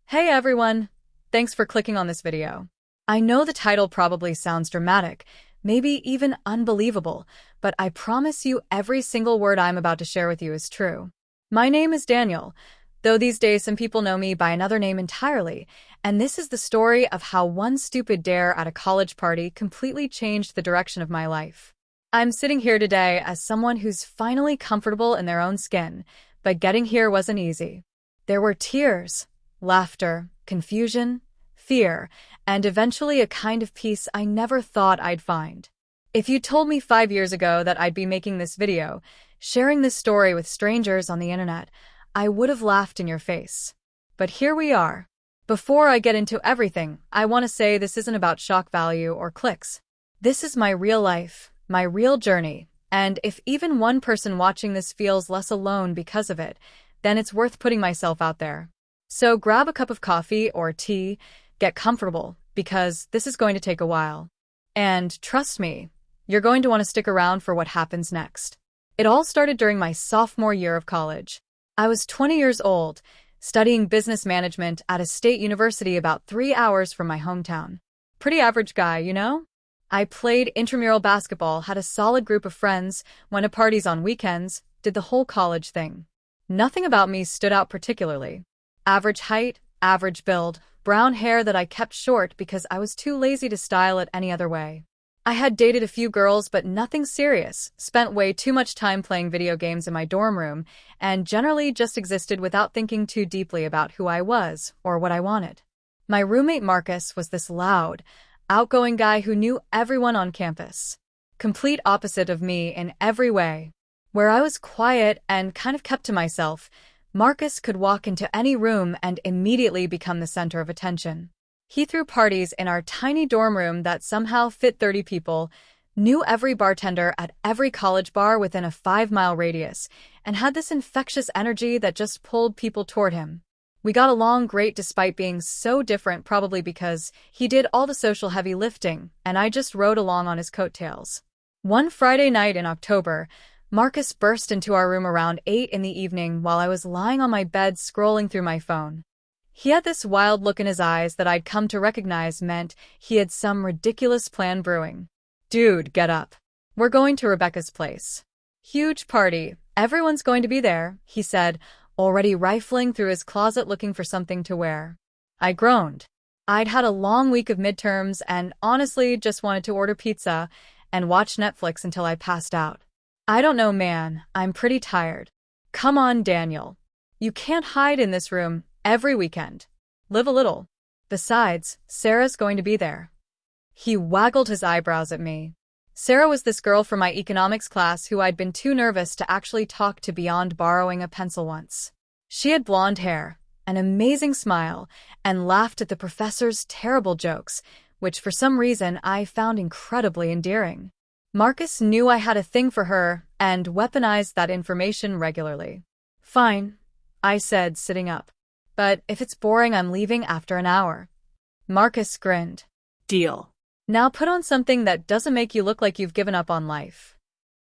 Hey everyone! Thanks for clicking on this video. I know the title probably sounds dramatic, maybe even unbelievable, but I promise you every single word I'm about to share with you is true. My name is Daniel, though these days some people know me by another name entirely, and this is the story of how one stupid dare at a college party completely changed the direction of my life. I'm sitting here today as someone who's finally comfortable in their own skin, but getting here wasn't easy. There were tears, laughter, confusion, fear, and eventually a kind of peace I never thought I'd find. If you told me 5 years ago that I'd be making this video, sharing this story with strangers on the internet, I would have laughed in your face. But here we are. Before I get into everything, I want to say this isn't about shock value or clicks. This is my real life, my real journey, and if even one person watching this feels less alone because of it, then it's worth putting myself out there. So grab a cup of coffee or tea, get comfortable, because this is going to take a while. And trust me, you're going to want to stick around for what happens next. It all started during my sophomore year of college. I was 20 years old, studying business management at a state university about 3 hours from my hometown. Pretty average guy, you know? I played intramural basketball, had a solid group of friends, went to parties on weekends, did the whole college thing. Nothing about me stood out particularly. Average height, average build, brown hair that I kept short because I was too lazy to style it any other way. I had dated a few girls but nothing serious, spent way too much time playing video games in my dorm room, and generally just existed without thinking too deeply about who I was or what I wanted. My roommate Marcus was this loud, outgoing guy who knew everyone on campus. Complete opposite of me in every way. Where I was quiet and kind of kept to myself, Marcus could walk into any room and immediately become the center of attention. He threw parties in our tiny dorm room that somehow fit 30 people, knew every bartender at every college bar within a 5-mile radius, and had this infectious energy that just pulled people toward him. We got along great despite being so different, probably because he did all the social heavy lifting, and I just rode along on his coattails. One Friday night in October, Marcus burst into our room around 8 in the evening while I was lying on my bed scrolling through my phone. He had this wild look in his eyes that I'd come to recognize meant he had some ridiculous plan brewing. "Dude, get up. We're going to Rebecca's place. Huge party. Everyone's going to be there," he said, already rifling through his closet looking for something to wear. I groaned. I'd had a long week of midterms and honestly just wanted to order pizza and watch Netflix until I passed out. "I don't know, man. I'm pretty tired." "Come on, Daniel. You can't hide in this room every weekend. Live a little. Besides, Sarah's going to be there." He waggled his eyebrows at me. Sarah was this girl from my economics class who I'd been too nervous to actually talk to beyond borrowing a pencil once. She had blonde hair, an amazing smile, and laughed at the professor's terrible jokes, which for some reason I found incredibly endearing. Marcus knew I had a thing for her and weaponized that information regularly. "Fine," I said, sitting up. "But if it's boring, I'm leaving after an hour." Marcus grinned. "Deal. Now put on something that doesn't make you look like you've given up on life."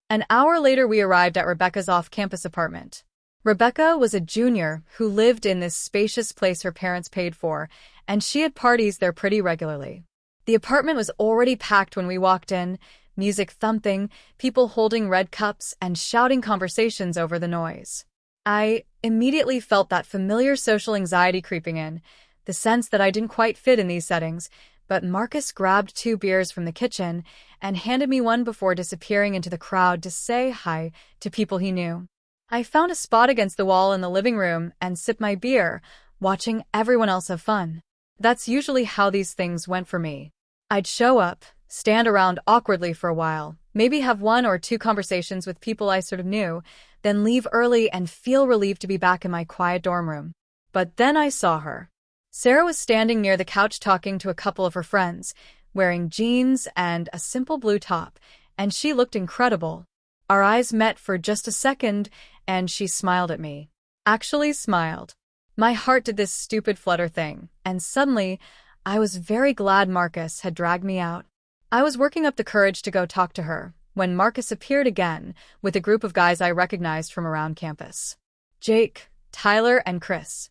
An hour later, we arrived at Rebecca's off-campus apartment. Rebecca was a junior who lived in this spacious place her parents paid for, and she had parties there pretty regularly. The apartment was already packed when we walked in, music thumping, people holding red cups and shouting conversations over the noise. I immediately felt that familiar social anxiety creeping in, the sense that I didn't quite fit in these settings, but Marcus grabbed 2 beers from the kitchen and handed me one before disappearing into the crowd to say hi to people he knew. I found a spot against the wall in the living room and sipped my beer, watching everyone else have fun. That's usually how these things went for me. I'd show up, stand around awkwardly for a while, maybe have 1 or 2 conversations with people I sort of knew, then leave early and feel relieved to be back in my quiet dorm room. But then I saw her. Sarah was standing near the couch talking to a couple of her friends, wearing jeans and a simple blue top, and she looked incredible. Our eyes met for just a second, and she smiled at me. Actually smiled. My heart did this stupid flutter thing, and suddenly, I was very glad Marcus had dragged me out. I was working up the courage to go talk to her, when Marcus appeared again with a group of guys I recognized from around campus. Jake, Tyler, and Chris.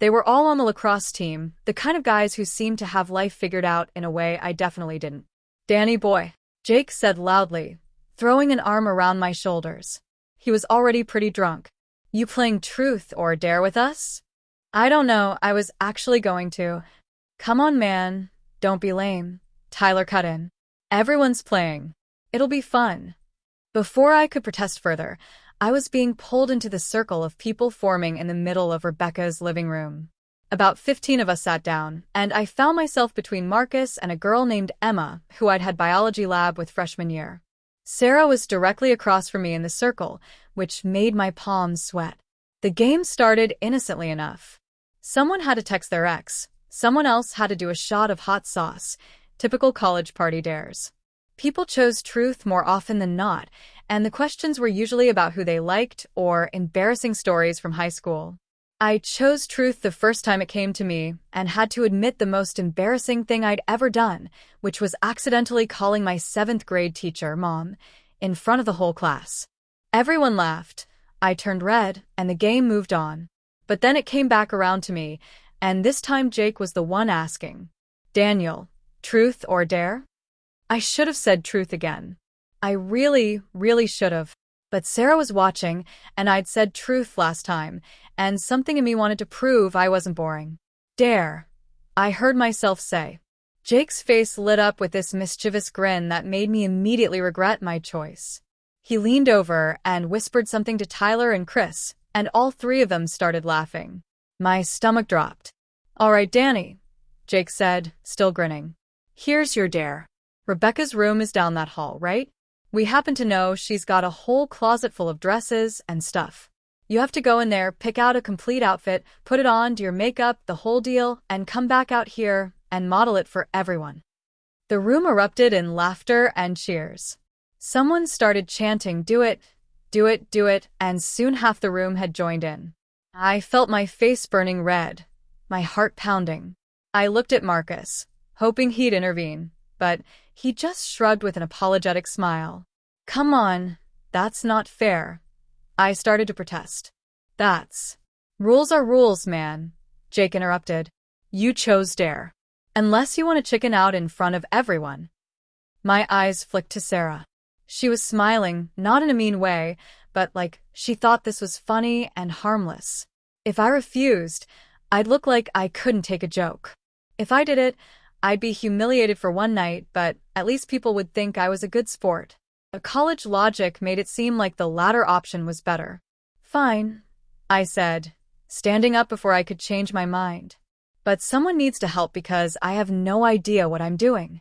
They were all on the lacrosse team, the kind of guys who seemed to have life figured out in a way I definitely didn't. "Danny boy," Jake said loudly, throwing an arm around my shoulders. He was already pretty drunk. "You playing truth or dare with us?" "I don't know, I was actually going to." "Come on, man. Don't be lame." Tyler cut in. "Everyone's playing. It'll be fun." Before I could protest further, I was being pulled into the circle of people forming in the middle of Rebecca's living room. About 15 of us sat down, and I found myself between Marcus and a girl named Emma, who I'd had biology lab with freshman year. Sarah was directly across from me in the circle, which made my palms sweat. The game started innocently enough. Someone had to text their ex. Someone else had to do a shot of hot sauce. Typical college party dares. People chose truth more often than not, and the questions were usually about who they liked or embarrassing stories from high school. I chose truth the first time it came to me and had to admit the most embarrassing thing I'd ever done, which was accidentally calling my 7th grade teacher Mom in front of the whole class. Everyone laughed. I turned red, and the game moved on. But then it came back around to me, and this time Jake was the one asking, "Daniel, truth or dare?" I should have said truth again. I really, really should have. But Sarah was watching, and I'd said truth last time, and something in me wanted to prove I wasn't boring. "Dare," I heard myself say. Jake's face lit up with this mischievous grin that made me immediately regret my choice. He leaned over and whispered something to Tyler and Chris, and all 3 of them started laughing. My stomach dropped. "All right, Danny," Jake said, still grinning. "Here's your dare. Rebecca's room is down that hall, right? We happen to know she's got a whole closet full of dresses and stuff. You have to go in there, pick out a complete outfit, put it on, do your makeup, the whole deal, and come back out here and model it for everyone." The room erupted in laughter and cheers. Someone started chanting, "Do it, do it, do it," and soon half the room had joined in. I felt my face burning red, my heart pounding. I looked at Marcus, hoping he'd intervene, but he just shrugged with an apologetic smile. "Come on, that's not fair." I started to protest. Rules are rules, man," Jake interrupted. "You chose dare. Unless you want to chicken out in front of everyone." My eyes flicked to Sarah. She was smiling, not in a mean way, but like she thought this was funny and harmless. If I refused, I'd look like I couldn't take a joke. If I did it, I'd be humiliated for one night, but at least people would think I was a good sport. A college logic made it seem like the latter option was better. "Fine," I said, standing up before I could change my mind. "But someone needs to help because I have no idea what I'm doing."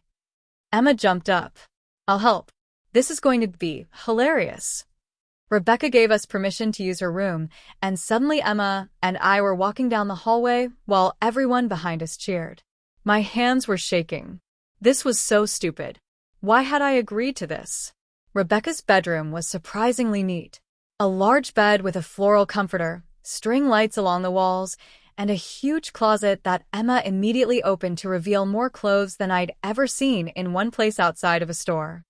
Emma jumped up. "I'll help. This is going to be hilarious." Rebecca gave us permission to use her room, and suddenly Emma and I were walking down the hallway while everyone behind us cheered. My hands were shaking. This was so stupid. Why had I agreed to this? Rebecca's bedroom was surprisingly neat. A large bed with a floral comforter, string lights along the walls, and a huge closet that Emma immediately opened to reveal more clothes than I'd ever seen in one place outside of a store.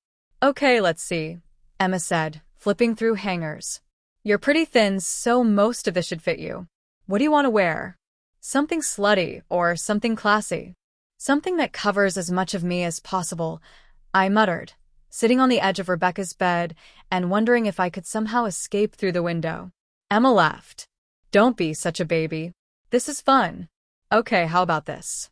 "Okay, let's see," Emma said, flipping through hangers. "You're pretty thin, so most of this should fit you. What do you want to wear? Something slutty or something classy? Something that covers as much of me as possible," I muttered, sitting on the edge of Rebecca's bed and wondering if I could somehow escape through the window. Emma laughed. "Don't be such a baby. This is fun. Okay, how about this?"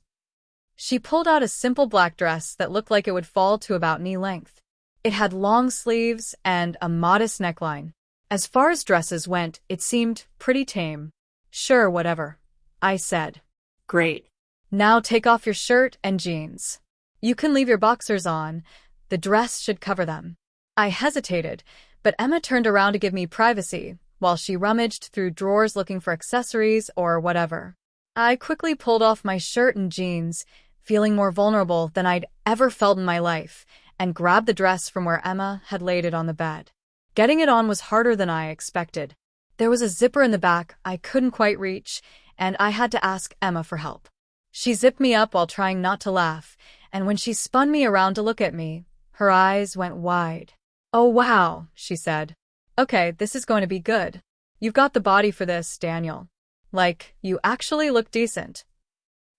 She pulled out a simple black dress that looked like it would fall to about knee length. It had long sleeves and a modest neckline. As far as dresses went, it seemed pretty tame. "Sure, whatever," I said. "Great. Now take off your shirt and jeans. You can leave your boxers on. The dress should cover them." I hesitated, but Emma turned around to give me privacy, while she rummaged through drawers looking for accessories or whatever. I quickly pulled off my shirt and jeans, feeling more vulnerable than I'd ever felt in my life, and grabbed the dress from where Emma had laid it on the bed. Getting it on was harder than I expected. There was a zipper in the back I couldn't quite reach, and I had to ask Emma for help. She zipped me up while trying not to laugh, and when she spun me around to look at me, her eyes went wide. "Oh wow," she said. "Okay, this is going to be good. You've got the body for this, Daniel." Like, you actually look decent.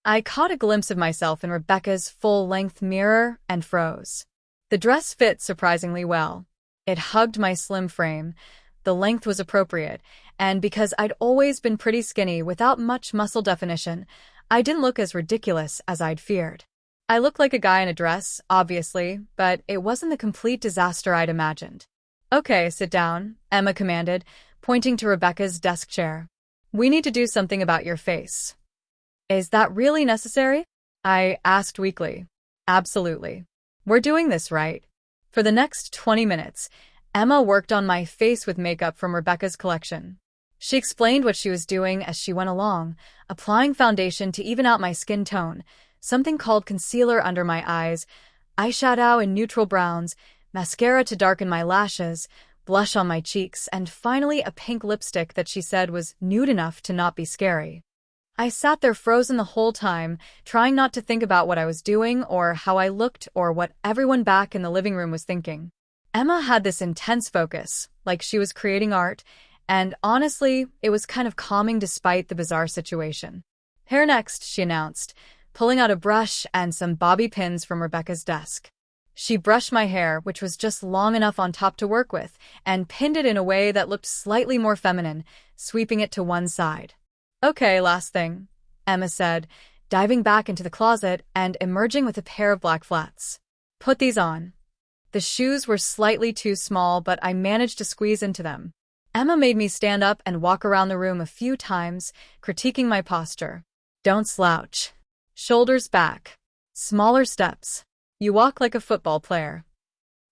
I caught a glimpse of myself in Rebecca's full-length mirror and froze. The dress fit surprisingly well. It hugged my slim frame, the length was appropriate, and because I'd always been pretty skinny without much muscle definition, I didn't look as ridiculous as I'd feared. I looked like a guy in a dress, obviously, but it wasn't the complete disaster I'd imagined. "Okay, sit down," Emma commanded, pointing to Rebecca's desk chair. "We need to do something about your face." "Is that really necessary?" I asked weakly. "Absolutely. We're doing this, right?" For the next 20 minutes, Emma worked on my face with makeup from Rebecca's collection. She explained what she was doing as she went along, applying foundation to even out my skin tone, something called concealer under my eyes, eyeshadow in neutral browns, mascara to darken my lashes, blush on my cheeks, and finally a pink lipstick that she said was nude enough to not be scary. I sat there frozen the whole time, trying not to think about what I was doing or how I looked or what everyone back in the living room was thinking. Emma had this intense focus, like she was creating art, and honestly, it was kind of calming despite the bizarre situation. "Hair next," she announced, pulling out a brush and some bobby pins from Rebecca's desk. She brushed my hair, which was just long enough on top to work with, and pinned it in a way that looked slightly more feminine, sweeping it to one side. "Okay, last thing," Emma said, diving back into the closet and emerging with a pair of black flats. "Put these on." The shoes were slightly too small, but I managed to squeeze into them. Emma made me stand up and walk around the room a few times, critiquing my posture. "Don't slouch. Shoulders back. Smaller steps. You walk like a football player."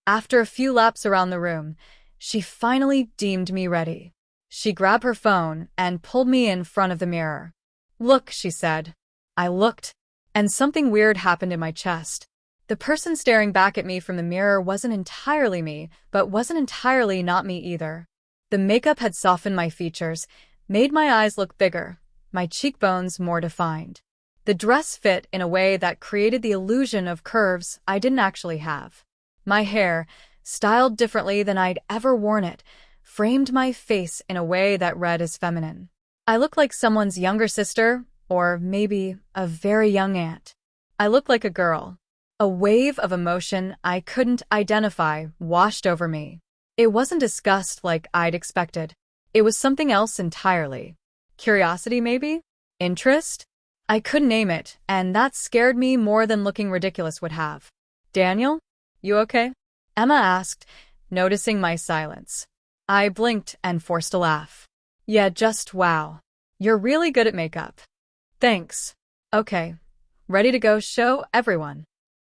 After a few laps around the room, she finally deemed me ready. She grabbed her phone and pulled me in front of the mirror. "Look," she said. I looked, and something weird happened in my chest. The person staring back at me from the mirror wasn't entirely me, but wasn't entirely not me either. The makeup had softened my features, made my eyes look bigger, my cheekbones more defined. The dress fit in a way that created the illusion of curves I didn't actually have. My hair, styled differently than I'd ever worn it, framed my face in a way that read as feminine. I looked like someone's younger sister, or maybe a very young aunt. I looked like a girl. A wave of emotion I couldn't identify washed over me. It wasn't disgust like I'd expected. It was something else entirely. Curiosity, maybe? Interest? I couldn't name it, and that scared me more than looking ridiculous would have. "Daniel? You okay?" Emma asked, noticing my silence. I blinked and forced a laugh. "Yeah, just wow. You're really good at makeup." "Thanks. Okay. Ready to go show everyone?"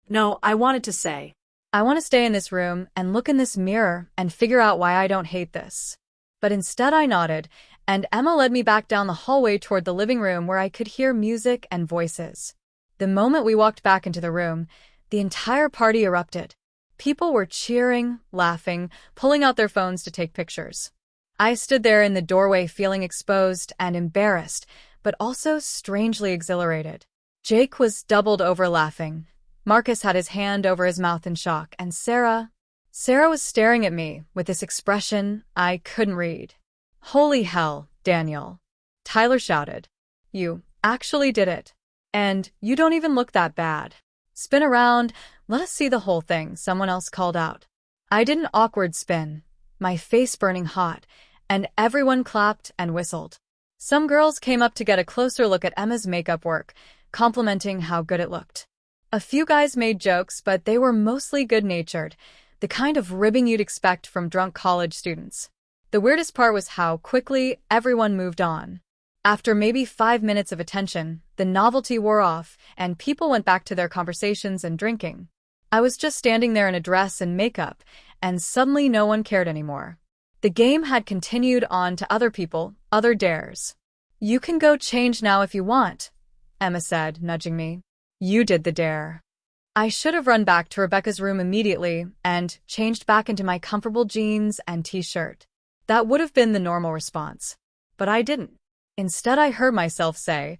No, I wanted to say. I want to stay in this room and look in this mirror and figure out why I don't hate this. But instead I nodded, and Emma led me back down the hallway toward the living room where I could hear music and voices. The moment we walked back into the room, the entire party erupted. People were cheering, laughing, pulling out their phones to take pictures. I stood there in the doorway feeling exposed and embarrassed, but also strangely exhilarated. Jake was doubled over laughing. Marcus had his hand over his mouth in shock, and Sarah was staring at me with this expression I couldn't read. "Holy hell, Daniel," Tyler shouted. "You actually did it. And you don't even look that bad. Spin around, let us see the whole thing," someone else called out. I did an awkward spin, my face burning hot, and everyone clapped and whistled. Some girls came up to get a closer look at Emma's makeup work, complimenting how good it looked. A few guys made jokes, but they were mostly good-natured, the kind of ribbing you'd expect from drunk college students. The weirdest part was how quickly everyone moved on. After maybe 5 minutes of attention, the novelty wore off, and people went back to their conversations and drinking. I was just standing there in a dress and makeup, and suddenly no one cared anymore. The game had continued on to other people, other dares. "You can go change now if you want," Emma said, nudging me. "You did the dare." I should have run back to Rebecca's room immediately and changed back into my comfortable jeans and t-shirt. That would have been the normal response. But I didn't. Instead, I heard myself say,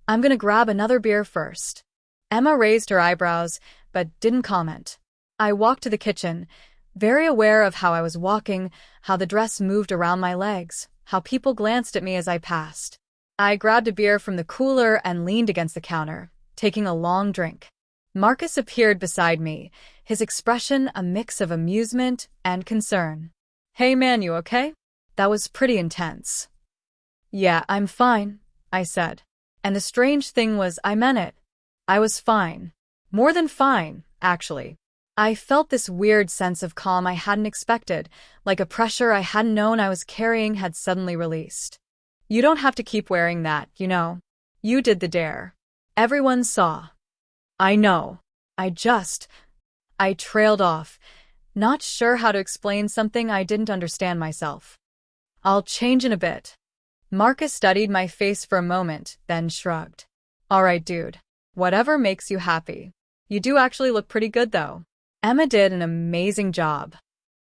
"I'm gonna grab another beer first." Emma raised her eyebrows, but didn't comment. I walked to the kitchen, very aware of how I was walking, how the dress moved around my legs, how people glanced at me as I passed. I grabbed a beer from the cooler and leaned against the counter, taking a long drink. Marcus appeared beside me, his expression a mix of amusement and concern. "Hey man, you okay?" That was pretty intense. "Yeah, I'm fine," I said. And the strange thing was I meant it. I was fine. More than fine, actually. I felt this weird sense of calm I hadn't expected, like a pressure I hadn't known I was carrying had suddenly released. "You don't have to keep wearing that, you know. You did the dare. Everyone saw." "I know. I trailed off, not sure how to explain something I didn't understand myself. "I'll change in a bit." Marcus studied my face for a moment, then shrugged. "All right, dude. Whatever makes you happy. You do actually look pretty good, though. Emma did an amazing job."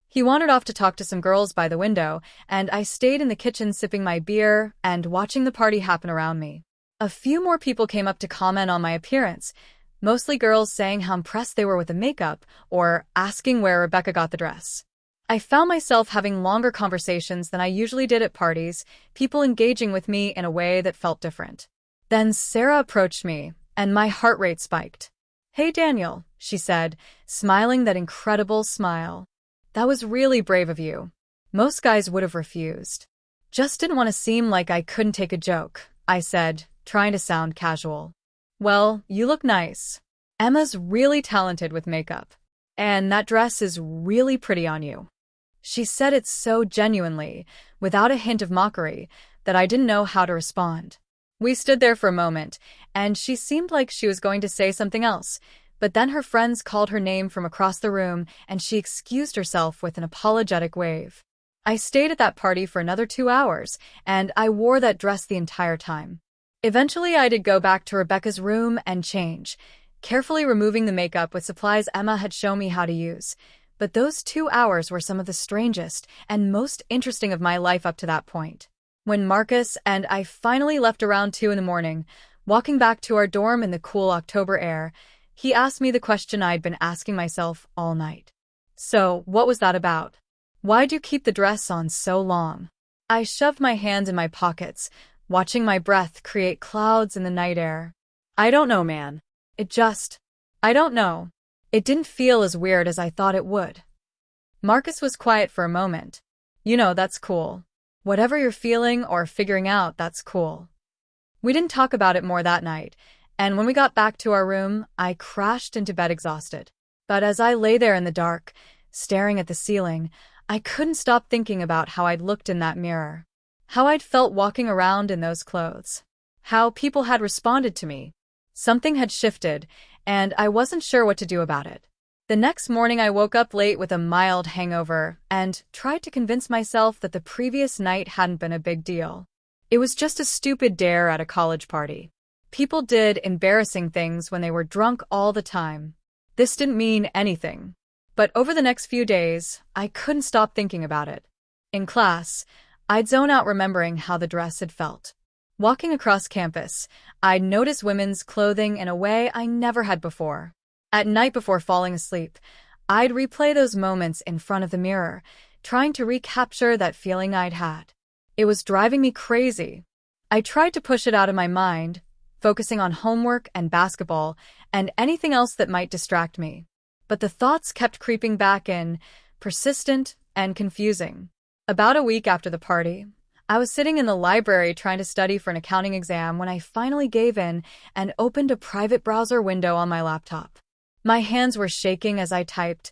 He wandered off to talk to some girls by the window, and I stayed in the kitchen sipping my beer and watching the party happen around me. A few more people came up to comment on my appearance, mostly girls saying how impressed they were with the makeup or asking where Rebecca got the dress. I found myself having longer conversations than I usually did at parties, people engaging with me in a way that felt different. Then Sarah approached me, and my heart rate spiked. "Hey Daniel," she said, smiling that incredible smile. "That was really brave of you. Most guys would have refused." "Just didn't want to seem like I couldn't take a joke," I said, trying to sound casual. "Well, you look nice. Emma's really talented with makeup. And that dress is really pretty on you." She said it so genuinely, without a hint of mockery, that I didn't know how to respond. We stood there for a moment, and she seemed like she was going to say something else, but then her friends called her name from across the room, and she excused herself with an apologetic wave. I stayed at that party for another 2 hours, and I wore that dress the entire time. Eventually, I did go back to Rebecca's room and change, carefully removing the makeup with supplies Emma had shown me how to use. But those 2 hours were some of the strangest and most interesting of my life up to that point. When Marcus and I finally left around 2 in the morning, walking back to our dorm in the cool October air, he asked me the question I'd been asking myself all night. "So, what was that about? Why'd you keep the dress on so long?" I shoved my hands in my pockets, watching my breath create clouds in the night air. "I don't know, man. I don't know. It didn't feel as weird as I thought it would." Marcus was quiet for a moment. "You know, that's cool. Whatever you're feeling or figuring out, that's cool." We didn't talk about it more that night, and when we got back to our room, I crashed into bed exhausted. But as I lay there in the dark, staring at the ceiling, I couldn't stop thinking about how I'd looked in that mirror. How I'd felt walking around in those clothes. How people had responded to me. Something had shifted, and I wasn't sure what to do about it. The next morning I woke up late with a mild hangover and tried to convince myself that the previous night hadn't been a big deal. It was just a stupid dare at a college party. People did embarrassing things when they were drunk all the time. This didn't mean anything. But over the next few days, I couldn't stop thinking about it. In class, I'd zone out remembering how the dress had felt. Walking across campus, I'd notice women's clothing in a way I never had before. At night before falling asleep, I'd replay those moments in front of the mirror, trying to recapture that feeling I'd had. It was driving me crazy. I tried to push it out of my mind, focusing on homework and basketball and anything else that might distract me. But the thoughts kept creeping back in, persistent and confusing. About a week after the party, I was sitting in the library trying to study for an accounting exam when I finally gave in and opened a private browser window on my laptop. My hands were shaking as I typed,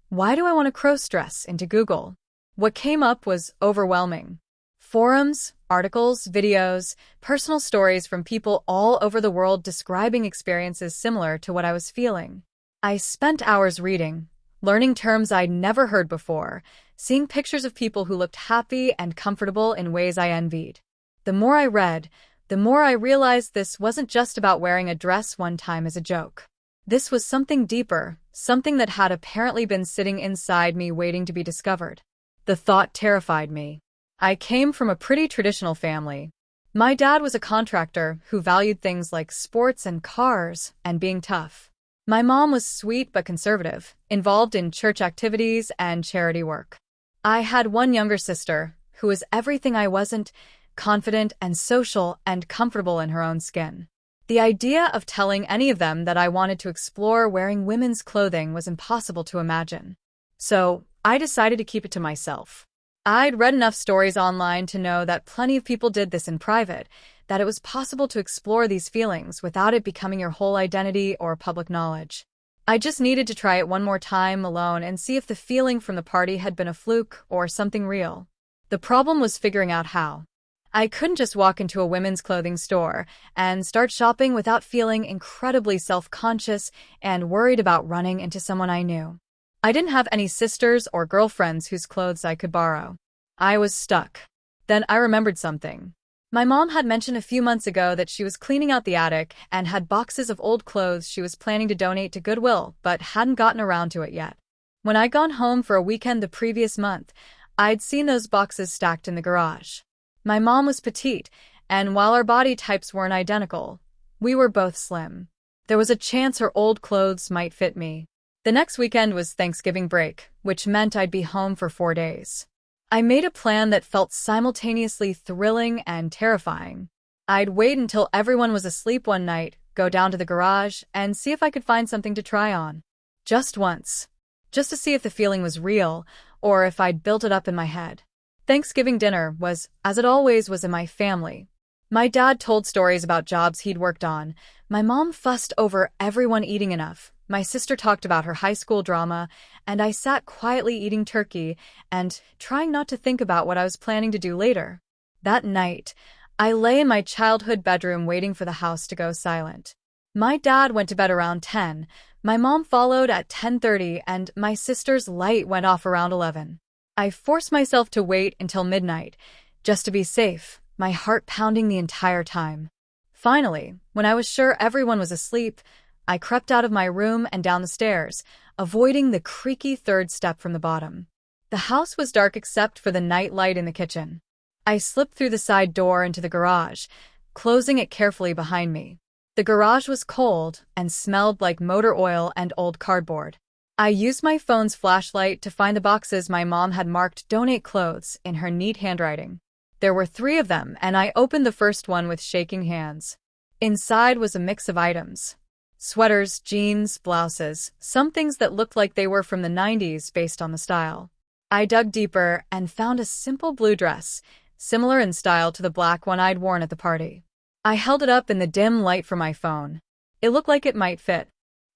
"Why do I want to cross-dress?" into Google. What came up was overwhelming. Forums, articles, videos, personal stories from people all over the world describing experiences similar to what I was feeling. I spent hours reading, learning terms I'd never heard before, seeing pictures of people who looked happy and comfortable in ways I envied. The more I read, the more I realized this wasn't just about wearing a dress one time as a joke. This was something deeper, something that had apparently been sitting inside me waiting to be discovered. The thought terrified me. I came from a pretty traditional family. My dad was a contractor who valued things like sports and cars and being tough. My mom was sweet but conservative, involved in church activities and charity work. I had one younger sister, who was everything I wasn't, confident and social and comfortable in her own skin. The idea of telling any of them that I wanted to explore wearing women's clothing was impossible to imagine. So, I decided to keep it to myself. I'd read enough stories online to know that plenty of people did this in private, that it was possible to explore these feelings without it becoming your whole identity or public knowledge. I just needed to try it one more time alone and see if the feeling from the party had been a fluke or something real. The problem was figuring out how. I couldn't just walk into a women's clothing store and start shopping without feeling incredibly self-conscious and worried about running into someone I knew. I didn't have any sisters or girlfriends whose clothes I could borrow. I was stuck. Then I remembered something. My mom had mentioned a few months ago that she was cleaning out the attic and had boxes of old clothes she was planning to donate to Goodwill, but hadn't gotten around to it yet. When I'd gone home for a weekend the previous month, I'd seen those boxes stacked in the garage. My mom was petite, and while our body types weren't identical, we were both slim. There was a chance her old clothes might fit me. The next weekend was Thanksgiving break, which meant I'd be home for 4 days. I made a plan that felt simultaneously thrilling and terrifying. I'd wait until everyone was asleep one night, go down to the garage, and see if I could find something to try on. Just once. Just to see if the feeling was real, or if I'd built it up in my head. Thanksgiving dinner was, as it always was in my family. My dad told stories about jobs he'd worked on. My mom fussed over everyone eating enough. My sister talked about her high school drama, and I sat quietly eating turkey and trying not to think about what I was planning to do later. That night, I lay in my childhood bedroom waiting for the house to go silent. My dad went to bed around 10, my mom followed at 10:30, and my sister's light went off around 11. I forced myself to wait until midnight, just to be safe, my heart pounding the entire time. Finally, when I was sure everyone was asleep, I crept out of my room and down the stairs, avoiding the creaky third step from the bottom. The house was dark except for the night light in the kitchen. I slipped through the side door into the garage, closing it carefully behind me. The garage was cold and smelled like motor oil and old cardboard. I used my phone's flashlight to find the boxes my mom had marked "Donate Clothes" in her neat handwriting. There were 3 of them, and I opened the first one with shaking hands. Inside was a mix of items. Sweaters, jeans, blouses, some things that looked like they were from the 90s based on the style. I dug deeper and found a simple blue dress, similar in style to the black one I'd worn at the party. I held it up in the dim light from my phone. It looked like it might fit.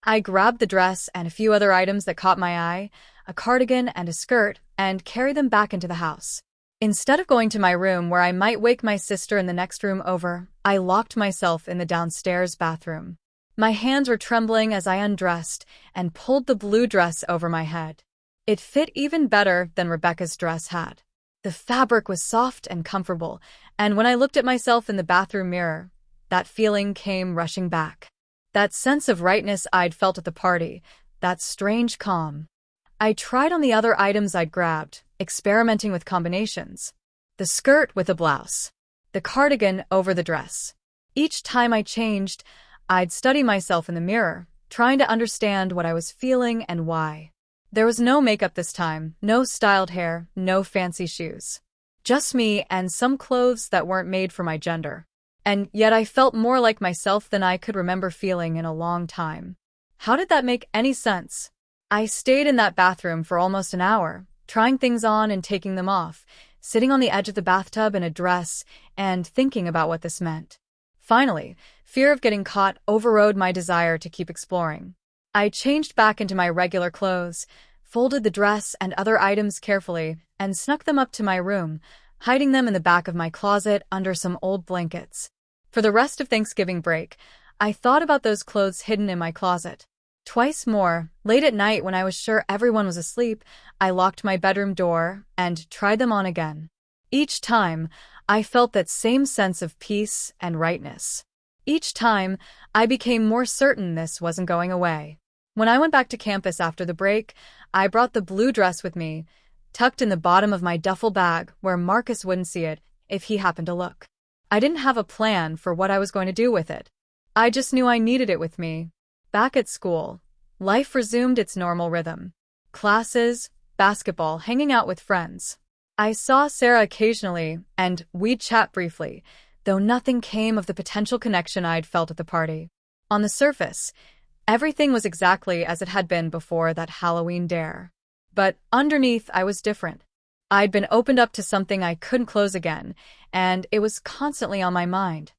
I grabbed the dress and a few other items that caught my eye, a cardigan and a skirt, and carried them back into the house. Instead of going to my room where I might wake my sister in the next room over, I locked myself in the downstairs bathroom. My hands were trembling as I undressed and pulled the blue dress over my head. It fit even better than Rebecca's dress had. The fabric was soft and comfortable, and when I looked at myself in the bathroom mirror, that feeling came rushing back. That sense of rightness I'd felt at the party, that strange calm. I tried on the other items I'd grabbed, experimenting with combinations. The skirt with a blouse. The cardigan over the dress. Each time I changed, I'd study myself in the mirror, trying to understand what I was feeling and why. There was no makeup this time, no styled hair, no fancy shoes. Just me and some clothes that weren't made for my gender. And yet I felt more like myself than I could remember feeling in a long time. How did that make any sense? I stayed in that bathroom for almost an hour, trying things on and taking them off, sitting on the edge of the bathtub in a dress and thinking about what this meant. Finally, fear of getting caught overrode my desire to keep exploring. I changed back into my regular clothes, folded the dress and other items carefully, and snuck them up to my room, hiding them in the back of my closet under some old blankets. For the rest of Thanksgiving break, I thought about those clothes hidden in my closet. Twice more, late at night when I was sure everyone was asleep, I locked my bedroom door and tried them on again. Each time, I felt that same sense of peace and rightness. Each time, I became more certain this wasn't going away. When I went back to campus after the break, I brought the blue dress with me, tucked in the bottom of my duffel bag where Marcus wouldn't see it if he happened to look. I didn't have a plan for what I was going to do with it. I just knew I needed it with me. Back at school, life resumed its normal rhythm. Classes, basketball, hanging out with friends. I saw Sarah occasionally, and we'd chat briefly, though nothing came of the potential connection I'd felt at the party. On the surface, everything was exactly as it had been before that Halloween dare. But underneath, I was different. I'd been opened up to something I couldn't close again, and it was constantly on my mind.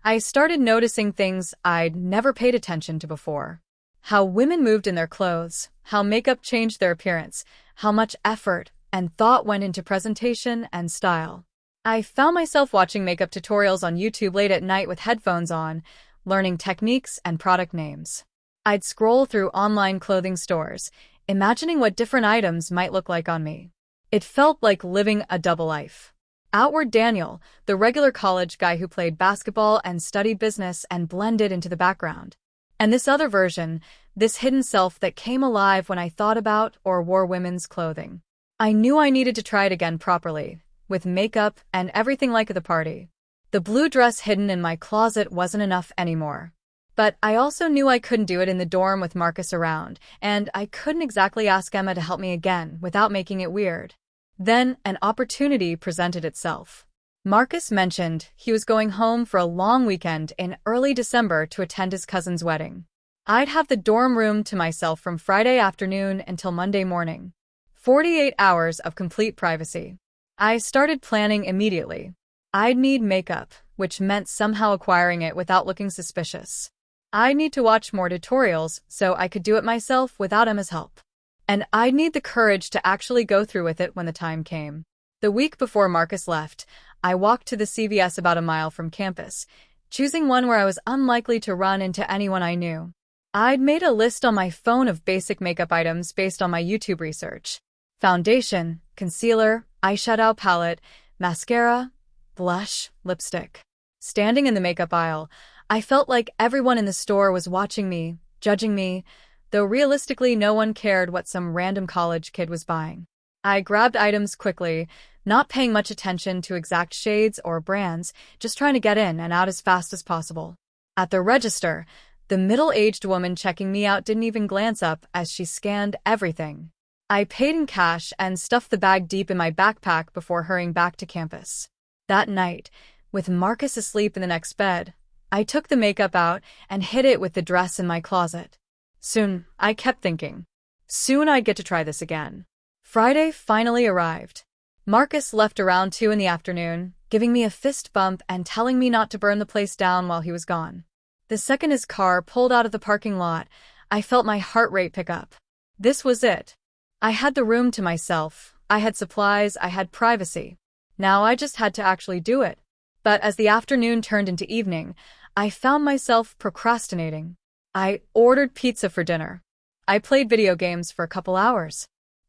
I started noticing things I'd never paid attention to before. How women moved in their clothes, how makeup changed their appearance, how much effort and thought went into presentation and style. I found myself watching makeup tutorials on YouTube late at night with headphones on, learning techniques and product names. I'd scroll through online clothing stores, imagining what different items might look like on me. It felt like living a double life. Outward Daniel, the regular college guy who played basketball and studied business and blended into the background. And this other version, this hidden self that came alive when I thought about or wore women's clothing. I knew I needed to try it again properly, with makeup and everything like at the party. The blue dress hidden in my closet wasn't enough anymore. But I also knew I couldn't do it in the dorm with Marcus around, and I couldn't exactly ask Emma to help me again without making it weird. Then an opportunity presented itself. Marcus mentioned he was going home for a long weekend in early December to attend his cousin's wedding. I'd have the dorm room to myself from Friday afternoon until Monday morning. 48 hours of complete privacy. I started planning immediately. I'd need makeup, which meant somehow acquiring it without looking suspicious. I'd need to watch more tutorials so I could do it myself without Emma's help. And I'd need the courage to actually go through with it when the time came. The week before Marcus left, I walked to the CVS about a mile from campus, choosing one where I was unlikely to run into anyone I knew. I'd made a list on my phone of basic makeup items based on my YouTube research. Foundation, concealer, eyeshadow palette, mascara, blush, lipstick. Standing in the makeup aisle, I felt like everyone in the store was watching me, judging me, though realistically no one cared what some random college kid was buying. I grabbed items quickly, not paying much attention to exact shades or brands, just trying to get in and out as fast as possible. At the register, the middle-aged woman checking me out didn't even glance up as she scanned everything. I paid in cash and stuffed the bag deep in my backpack before hurrying back to campus. That night, with Marcus asleep in the next bed, I took the makeup out and hid it with the dress in my closet. Soon, I kept thinking. Soon I'd get to try this again. Friday finally arrived. Marcus left around 2 in the afternoon, giving me a fist bump and telling me not to burn the place down while he was gone. The second his car pulled out of the parking lot, I felt my heart rate pick up. This was it. I had the room to myself, I had supplies, I had privacy. Now I just had to actually do it. But as the afternoon turned into evening, I found myself procrastinating. I ordered pizza for dinner. I played video games for a couple hours.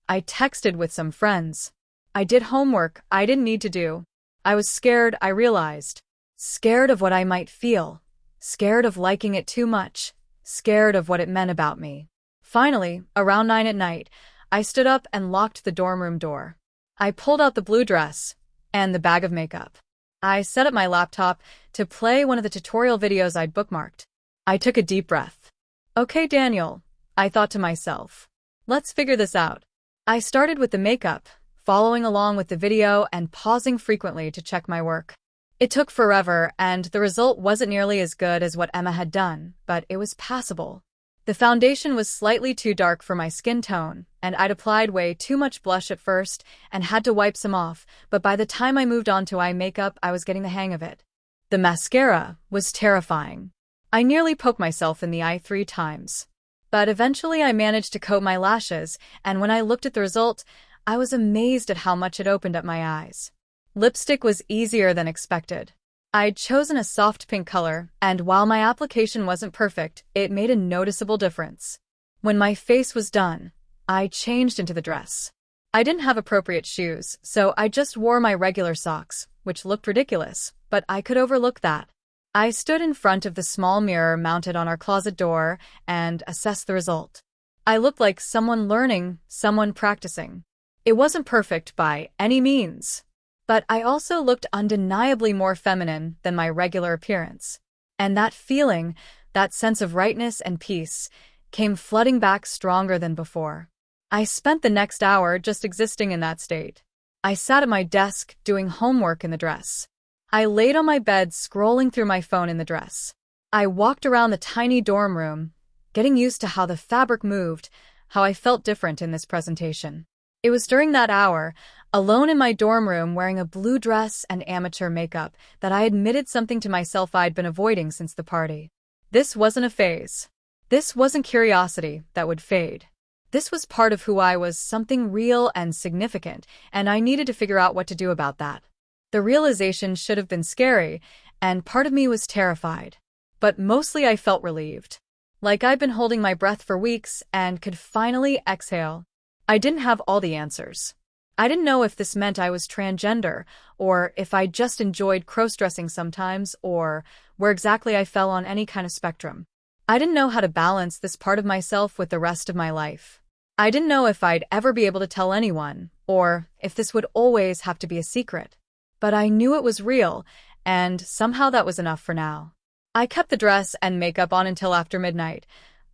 I texted with some friends. I did homework I didn't need to do. I was scared, I realized. Scared of what I might feel. Scared of liking it too much. Scared of what it meant about me. Finally, around 9 at night, I stood up and locked the dorm room door. I pulled out the blue dress and the bag of makeup. I set up my laptop to play one of the tutorial videos I'd bookmarked. I took a deep breath. Okay, Daniel, I thought to myself. Let's figure this out. I started with the makeup, following along with the video and pausing frequently to check my work. It took forever, and the result wasn't nearly as good as what Emma had done, but it was passable. The foundation was slightly too dark for my skin tone, and I'd applied way too much blush at first and had to wipe some off, but by the time I moved on to eye makeup, I was getting the hang of it. The mascara was terrifying. I nearly poked myself in the eye 3 times. But eventually I managed to coat my lashes, and when I looked at the result, I was amazed at how much it opened up my eyes. Lipstick was easier than expected. I'd chosen a soft pink color, and while my application wasn't perfect, it made a noticeable difference. When my face was done, I changed into the dress. I didn't have appropriate shoes, so I just wore my regular socks, which looked ridiculous, but I could overlook that. I stood in front of the small mirror mounted on our closet door and assessed the result. I looked like someone learning, someone practicing. It wasn't perfect by any means, but I also looked undeniably more feminine than my regular appearance. And that feeling, that sense of rightness and peace, came flooding back stronger than before. I spent the next hour just existing in that state. I sat at my desk doing homework in the dress. I laid on my bed scrolling through my phone in the dress. I walked around the tiny dorm room, getting used to how the fabric moved, how I felt different in this presentation. It was during that hour, alone in my dorm room wearing a blue dress and amateur makeup, that I admitted something to myself I'd been avoiding since the party. This wasn't a phase. This wasn't curiosity that would fade. This was part of who I was, something real and significant, and I needed to figure out what to do about that. The realization should have been scary, and part of me was terrified. But mostly I felt relieved. Like I'd been holding my breath for weeks and could finally exhale. I didn't have all the answers. I didn't know if this meant I was transgender, or if I just enjoyed crossdressing sometimes, or where exactly I fell on any kind of spectrum. I didn't know how to balance this part of myself with the rest of my life. I didn't know if I'd ever be able to tell anyone, or if this would always have to be a secret. But I knew it was real, and somehow that was enough for now. I kept the dress and makeup on until after midnight,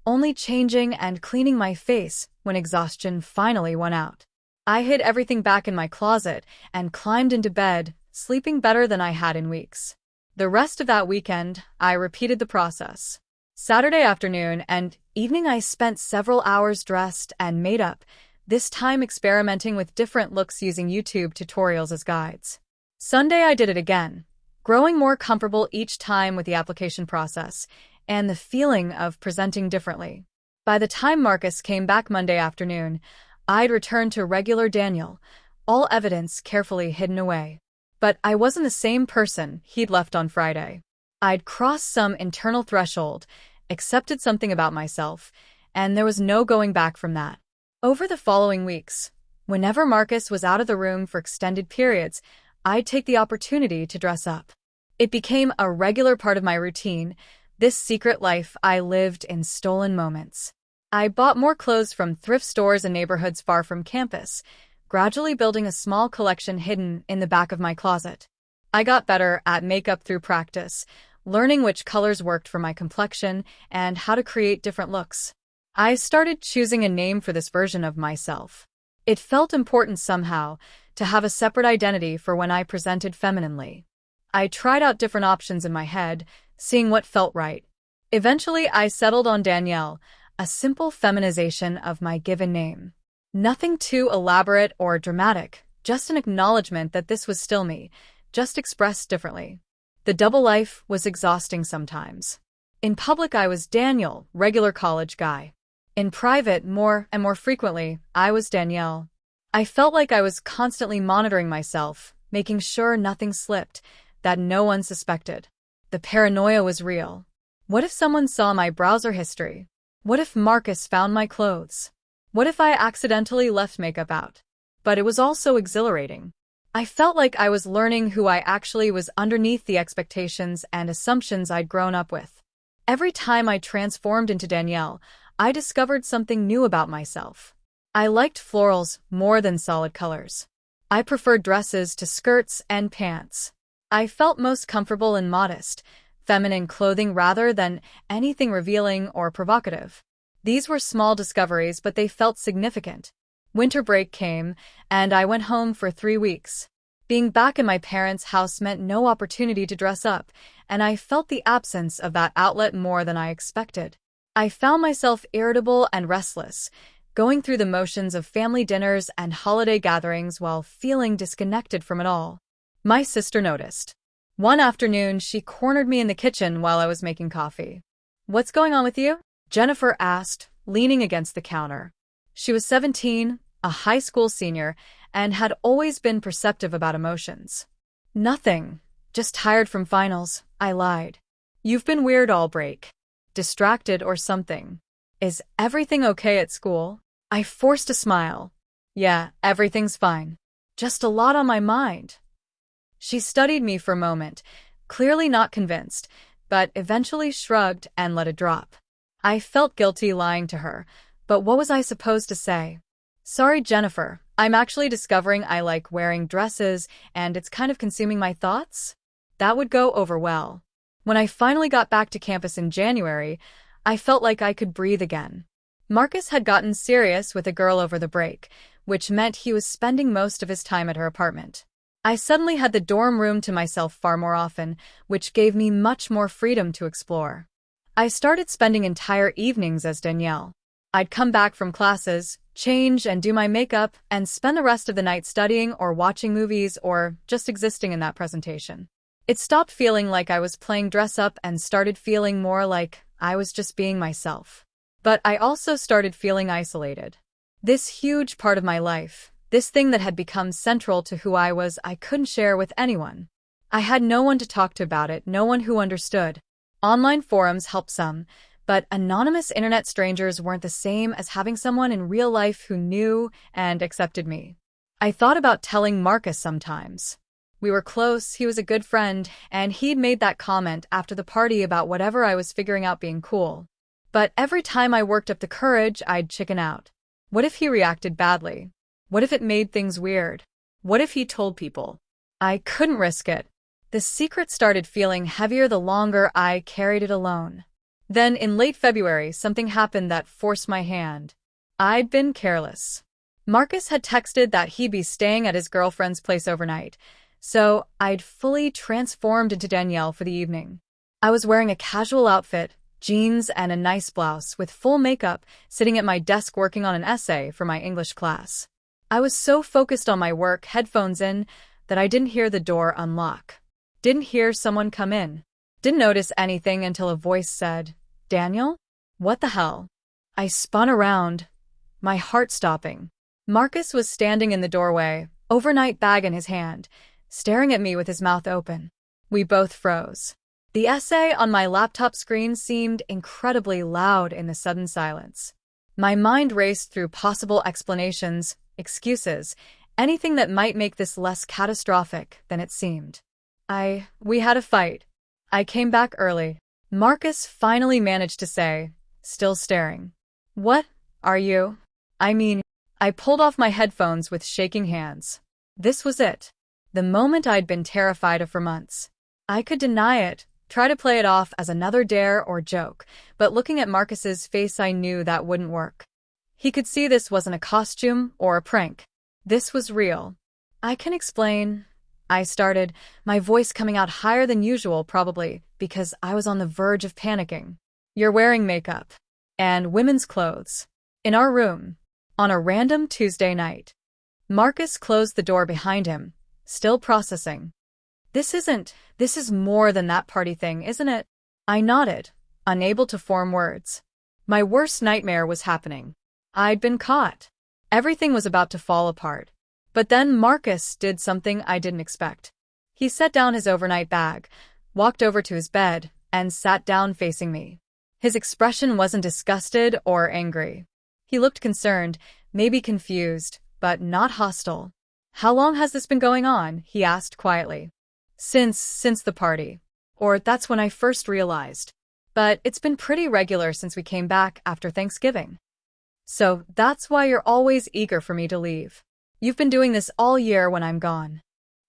only changing and cleaning my face when exhaustion finally won out. I hid everything back in my closet and climbed into bed, sleeping better than I had in weeks. The rest of that weekend, I repeated the process. Saturday afternoon and evening I spent several hours dressed and made up, this time experimenting with different looks using YouTube tutorials as guides. Sunday I did it again, growing more comfortable each time with the application process and the feeling of presenting differently. By the time Marcus came back Monday afternoon, I'd returned to regular Daniel, all evidence carefully hidden away. But I wasn't the same person he'd left on Friday. I'd crossed some internal threshold, accepted something about myself, and there was no going back from that. Over the following weeks, whenever Marcus was out of the room for extended periods, I'd take the opportunity to dress up. It became a regular part of my routine, this secret life I lived in stolen moments. I bought more clothes from thrift stores and neighborhoods far from campus, gradually building a small collection hidden in the back of my closet. I got better at makeup through practice, learning which colors worked for my complexion and how to create different looks. I started choosing a name for this version of myself. It felt important somehow to have a separate identity for when I presented femininely. I tried out different options in my head, seeing what felt right. Eventually, I settled on Danielle, a simple feminization of my given name. Nothing too elaborate or dramatic, just an acknowledgement that this was still me, just expressed differently. The double life was exhausting sometimes. In public, I was Daniel, regular college guy. In private, more and more frequently, I was Danielle. I felt like I was constantly monitoring myself, making sure nothing slipped, that no one suspected. The paranoia was real. What if someone saw my browser history? What if Marcus found my clothes? What if I accidentally left makeup out? But it was also exhilarating. I felt like I was learning who I actually was underneath the expectations and assumptions I'd grown up with. Every time I transformed into Danielle, I discovered something new about myself. I liked florals more than solid colors. I preferred dresses to skirts and pants. I felt most comfortable in modest, feminine clothing rather than anything revealing or provocative. These were small discoveries, but they felt significant. Winter break came, and I went home for 3 weeks. Being back in my parents' house meant no opportunity to dress up, and I felt the absence of that outlet more than I expected. I found myself irritable and restless, going through the motions of family dinners and holiday gatherings while feeling disconnected from it all. My sister noticed. One afternoon, she cornered me in the kitchen while I was making coffee. "What's going on with you?" Jennifer asked, leaning against the counter. She was 17, a high school senior, and had always been perceptive about emotions. "Nothing. Just tired from finals," I lied. "You've been weird all break. Distracted or something. Is everything okay at school?" I forced a smile. "Yeah, everything's fine. Just a lot on my mind." She studied me for a moment, clearly not convinced, but eventually shrugged and let it drop. I felt guilty lying to her, but what was I supposed to say? "Sorry, Jennifer, I'm actually discovering I like wearing dresses and it's kind of consuming my thoughts." That would go over well. When I finally got back to campus in January, I felt like I could breathe again. Marcus had gotten serious with a girl over the break, which meant he was spending most of his time at her apartment. I suddenly had the dorm room to myself far more often, which gave me much more freedom to explore. I started spending entire evenings as Danielle. I'd come back from classes, change and do my makeup, and spend the rest of the night studying or watching movies or just existing in that presentation. It stopped feeling like I was playing dress-up and started feeling more like I was just being myself. But I also started feeling isolated. This huge part of my life, this thing that had become central to who I was, I couldn't share with anyone. I had no one to talk to about it, no one who understood. Online forums helped some, but anonymous internet strangers weren't the same as having someone in real life who knew and accepted me. I thought about telling Marcus sometimes. We were close, he was a good friend, and he'd made that comment after the party about whatever I was figuring out being cool. But every time I worked up the courage, I'd chicken out. What if he reacted badly? What if it made things weird? What if he told people? I couldn't risk it. The secret started feeling heavier the longer I carried it alone. Then, in late February, something happened that forced my hand. I'd been careless. Marcus had texted that he'd be staying at his girlfriend's place overnight, so I'd fully transformed into Danielle for the evening. I was wearing a casual outfit, jeans and a nice blouse, with full makeup, sitting at my desk working on an essay for my English class. I was so focused on my work, headphones in, that I didn't hear the door unlock. Didn't hear someone come in. Didn't notice anything until a voice said, "Daniel? What the hell?" I spun around, my heart stopping. Marcus was standing in the doorway, overnight bag in his hand, staring at me with his mouth open. We both froze. The essay on my laptop screen seemed incredibly loud in the sudden silence. My mind raced through possible explanations, excuses, anything that might make this less catastrophic than it seemed. We had a fight. I came back early. Marcus finally managed to say, still staring. What are you? I pulled off my headphones with shaking hands. This was it. The moment I'd been terrified of for months. I could deny it, try to play it off as another dare or joke, but looking at Marcus's face I knew that wouldn't work. He could see this wasn't a costume or a prank. This was real. I can explain. I started, my voice coming out higher than usual probably because I was on the verge of panicking. You're wearing makeup. And women's clothes. In our room. On a random Tuesday night. Marcus closed the door behind him, still processing. This is more than that party thing, isn't it? I nodded, unable to form words. My worst nightmare was happening. I'd been caught. Everything was about to fall apart. But then Marcus did something I didn't expect. He set down his overnight bag, walked over to his bed, and sat down facing me. His expression wasn't disgusted or angry. He looked concerned, maybe confused, but not hostile. How long has this been going on? He asked quietly. Since the party. Or that's when I first realized. But it's been pretty regular since we came back after Thanksgiving. So that's why you're always eager for me to leave. You've been doing this all year when I'm gone.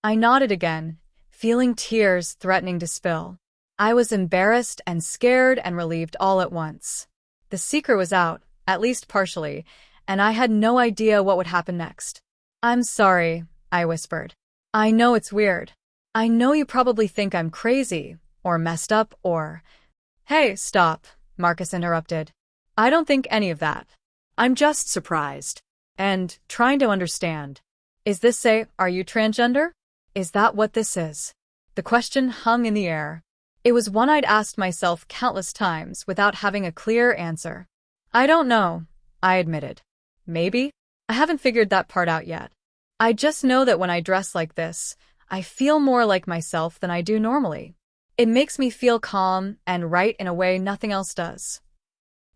I nodded again, feeling tears threatening to spill. I was embarrassed and scared and relieved all at once. The secret was out, at least partially, and I had no idea what would happen next. I'm sorry, I whispered. I know it's weird. I know you probably think I'm crazy, or messed up, or… Hey, stop, Marcus interrupted. I don't think any of that. I'm just surprised. And trying to understand. Are you transgender? Is that what this is? The question hung in the air. It was one I'd asked myself countless times without having a clear answer. I don't know, I admitted. Maybe? I haven't figured that part out yet. I just know that when I dress like this, I feel more like myself than I do normally. It makes me feel calm and right in a way nothing else does.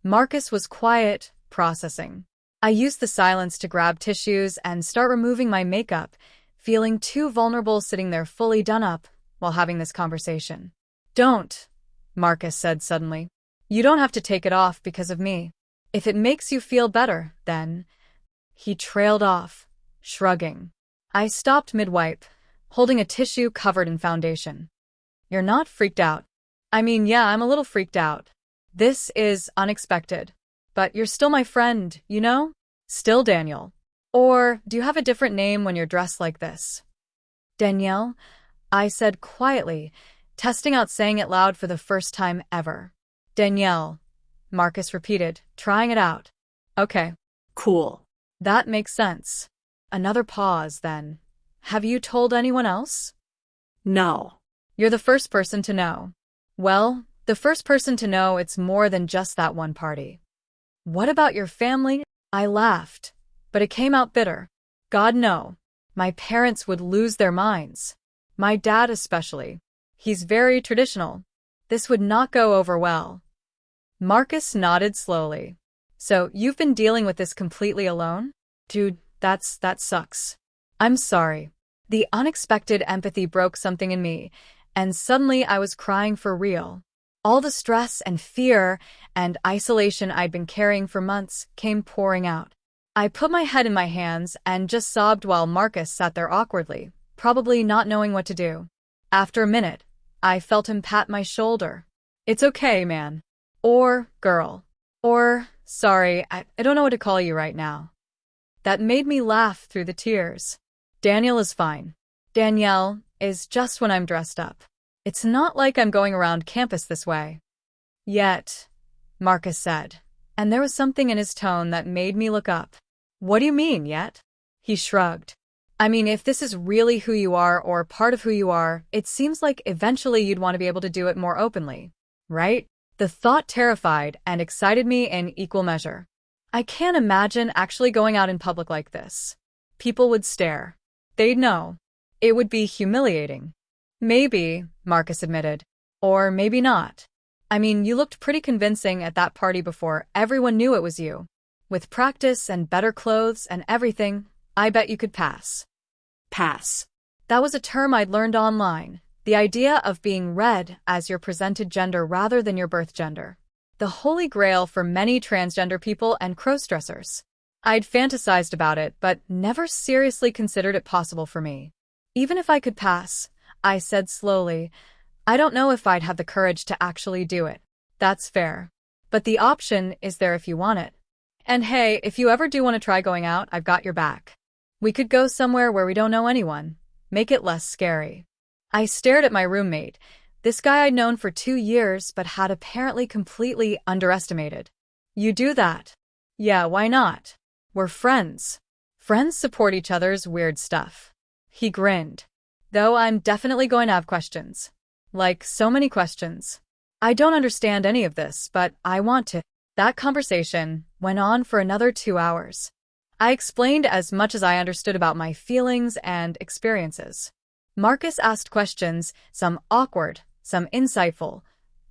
Marcus was quiet, processing. I used the silence to grab tissues and start removing my makeup, feeling too vulnerable sitting there fully done up while having this conversation. Don't, Marcus said suddenly. You don't have to take it off because of me. If it makes you feel better, then… He trailed off, shrugging. I stopped mid-wipe, holding a tissue covered in foundation. You're not freaked out. Yeah, I'm a little freaked out. This is unexpected. But you're still my friend, you know? Still Daniel. Or do you have a different name when you're dressed like this? Danielle, I said quietly, testing out saying it loud for the first time ever. Danielle, Marcus repeated, trying it out. Okay. Cool. That makes sense. Another pause, then. Have you told anyone else? No. You're the first person to know. Well, the first person to know it's more than just that one party. What about your family? I laughed, but it came out bitter. God, no. My parents would lose their minds. My dad especially. He's very traditional. This would not go over well. Marcus nodded slowly. So, you've been dealing with this completely alone? Dude, that sucks. I'm sorry. The unexpected empathy broke something in me, and suddenly I was crying for real. All the stress and fear and isolation I'd been carrying for months came pouring out. I put my head in my hands and just sobbed while Marcus sat there awkwardly, probably not knowing what to do. After a minute, I felt him pat my shoulder. It's okay, man. Or girl. Or, sorry, I don't know what to call you right now. That made me laugh through the tears. Daniel is fine. Danielle is just when I'm dressed up. It's not like I'm going around campus this way. Yet, Marcus said, and there was something in his tone that made me look up. What do you mean, yet? He shrugged. I mean, if this is really who you are or part of who you are, it seems like eventually you'd want to be able to do it more openly, right? The thought terrified and excited me in equal measure. I can't imagine actually going out in public like this. People would stare. They'd know. It would be humiliating. Maybe, Marcus admitted. Or maybe not. I mean, you looked pretty convincing at that party before everyone knew it was you. With practice and better clothes and everything, I bet you could pass. Pass. That was a term I'd learned online. The idea of being read as your presented gender rather than your birth gender. The holy grail for many transgender people and crossdressers. I'd fantasized about it, but never seriously considered it possible for me. Even if I could pass, I said slowly, I don't know if I'd have the courage to actually do it. That's fair. But the option is there if you want it. And hey, if you ever do want to try going out, I've got your back. We could go somewhere where we don't know anyone. Make it less scary. I stared at my roommate, this guy I'd known for 2 years but had apparently completely underestimated. You do that? Yeah, why not? We're friends. Friends support each other's weird stuff. He grinned. Though I'm definitely going to have questions. Like, so many questions. I don't understand any of this, but I want to. That conversation went on for another 2 hours. I explained as much as I understood about my feelings and experiences. Marcus asked questions, some awkward, some insightful,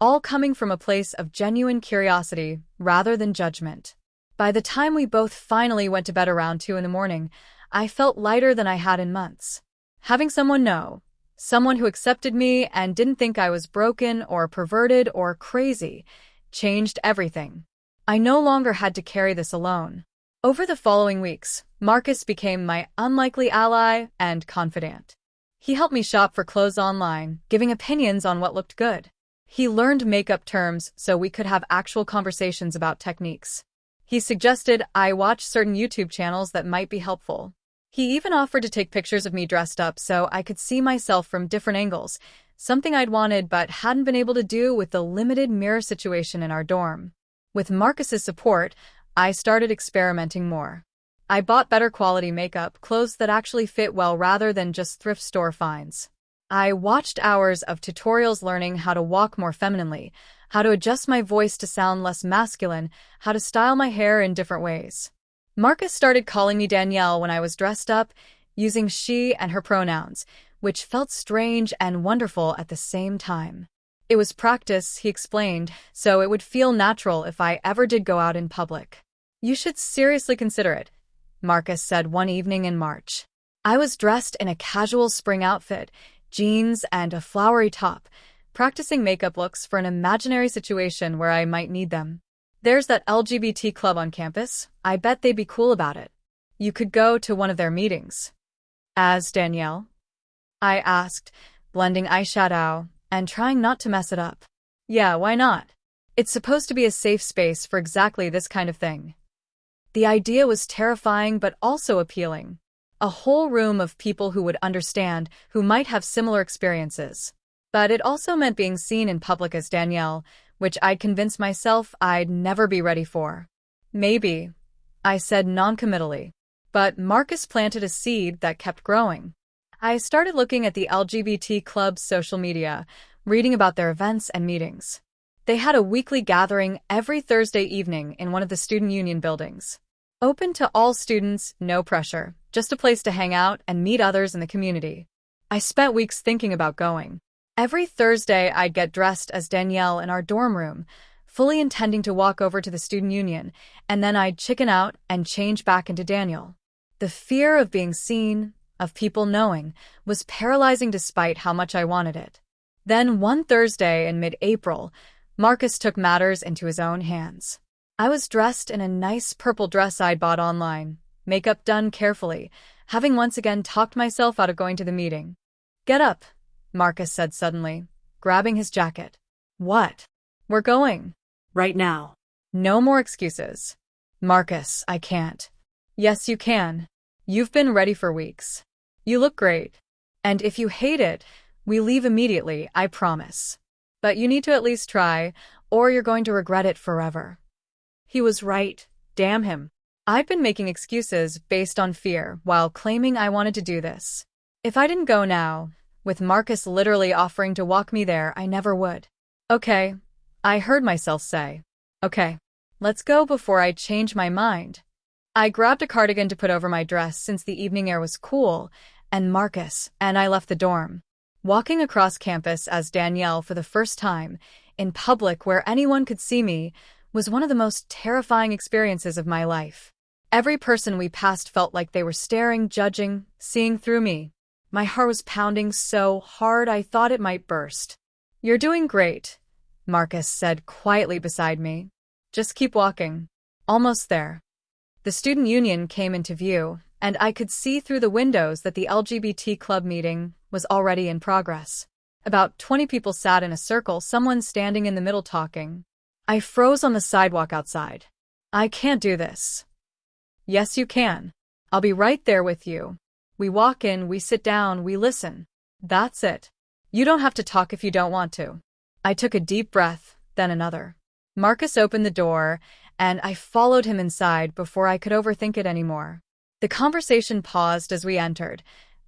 all coming from a place of genuine curiosity rather than judgment. By the time we both finally went to bed around 2 a.m, I felt lighter than I had in months. Having someone know, someone who accepted me and didn't think I was broken or perverted or crazy, changed everything. I no longer had to carry this alone. Over the following weeks, Marcus became my unlikely ally and confidant. He helped me shop for clothes online, giving opinions on what looked good. He learned makeup terms so we could have actual conversations about techniques. He suggested I watch certain YouTube channels that might be helpful. He even offered to take pictures of me dressed up so I could see myself from different angles, something I'd wanted but hadn't been able to do with the limited mirror situation in our dorm. With Marcus's support, I started experimenting more. I bought better quality makeup, clothes that actually fit well rather than just thrift store finds. I watched hours of tutorials learning how to walk more femininely, how to adjust my voice to sound less masculine, how to style my hair in different ways. Marcus started calling me Danielle when I was dressed up, using she and her pronouns, which felt strange and wonderful at the same time. It was practice, he explained, so it would feel natural if I ever did go out in public. You should seriously consider it, Marcus said one evening in March. I was dressed in a casual spring outfit, jeans and a flowery top, practicing makeup looks for an imaginary situation where I might need them. There's that LGBT club on campus. I bet they'd be cool about it. You could go to one of their meetings. As Danielle? I asked, blending eyeshadow and trying not to mess it up. Yeah, why not? It's supposed to be a safe space for exactly this kind of thing. The idea was terrifying but also appealing. A whole room of people who would understand, who might have similar experiences. But it also meant being seen in public as Danielle, which I'd convinced myself I'd never be ready for. Maybe, I said noncommittally. But Marcus planted a seed that kept growing. I started looking at the LGBT club's social media, reading about their events and meetings. They had a weekly gathering every Thursday evening in one of the student union buildings. Open to all students, no pressure, just a place to hang out and meet others in the community. I spent weeks thinking about going. Every Thursday, I'd get dressed as Danielle in our dorm room, fully intending to walk over to the student union, and then I'd chicken out and change back into Danielle. The fear of being seen, of people knowing, was paralyzing despite how much I wanted it. Then one Thursday in mid-April, Marcus took matters into his own hands. I was dressed in a nice purple dress I'd bought online, makeup done carefully, having once again talked myself out of going to the meeting. "Get up," Marcus said suddenly, grabbing his jacket. "What?" "We're going." Right now. "No more excuses." "Marcus, I can't." "Yes, you can. You've been ready for weeks. You look great. And if you hate it, we leave immediately, I promise. But you need to at least try, or you're going to regret it forever." He was right. Damn him. I'd been making excuses based on fear while claiming I wanted to do this. If I didn't go now, with Marcus literally offering to walk me there, I never would. "Okay," I heard myself say. "Okay, let's go before I change my mind." I grabbed a cardigan to put over my dress since the evening air was cool, and Marcus and I left the dorm. Walking across campus as Danielle for the first time, in public where anyone could see me, was one of the most terrifying experiences of my life. Every person we passed felt like they were staring, judging, seeing through me. My heart was pounding so hard I thought it might burst. "You're doing great," Marcus said quietly beside me. "Just keep walking." Almost there. The student union came into view, and I could see through the windows that the LGBT club meeting was already in progress. About 20 people sat in a circle, someone standing in the middle talking. I froze on the sidewalk outside. "I can't do this." "Yes, you can. I'll be right there with you. We walk in, we sit down, we listen. That's it. You don't have to talk if you don't want to." I took a deep breath, then another. Marcus opened the door, and I followed him inside before I could overthink it anymore. The conversation paused as we entered,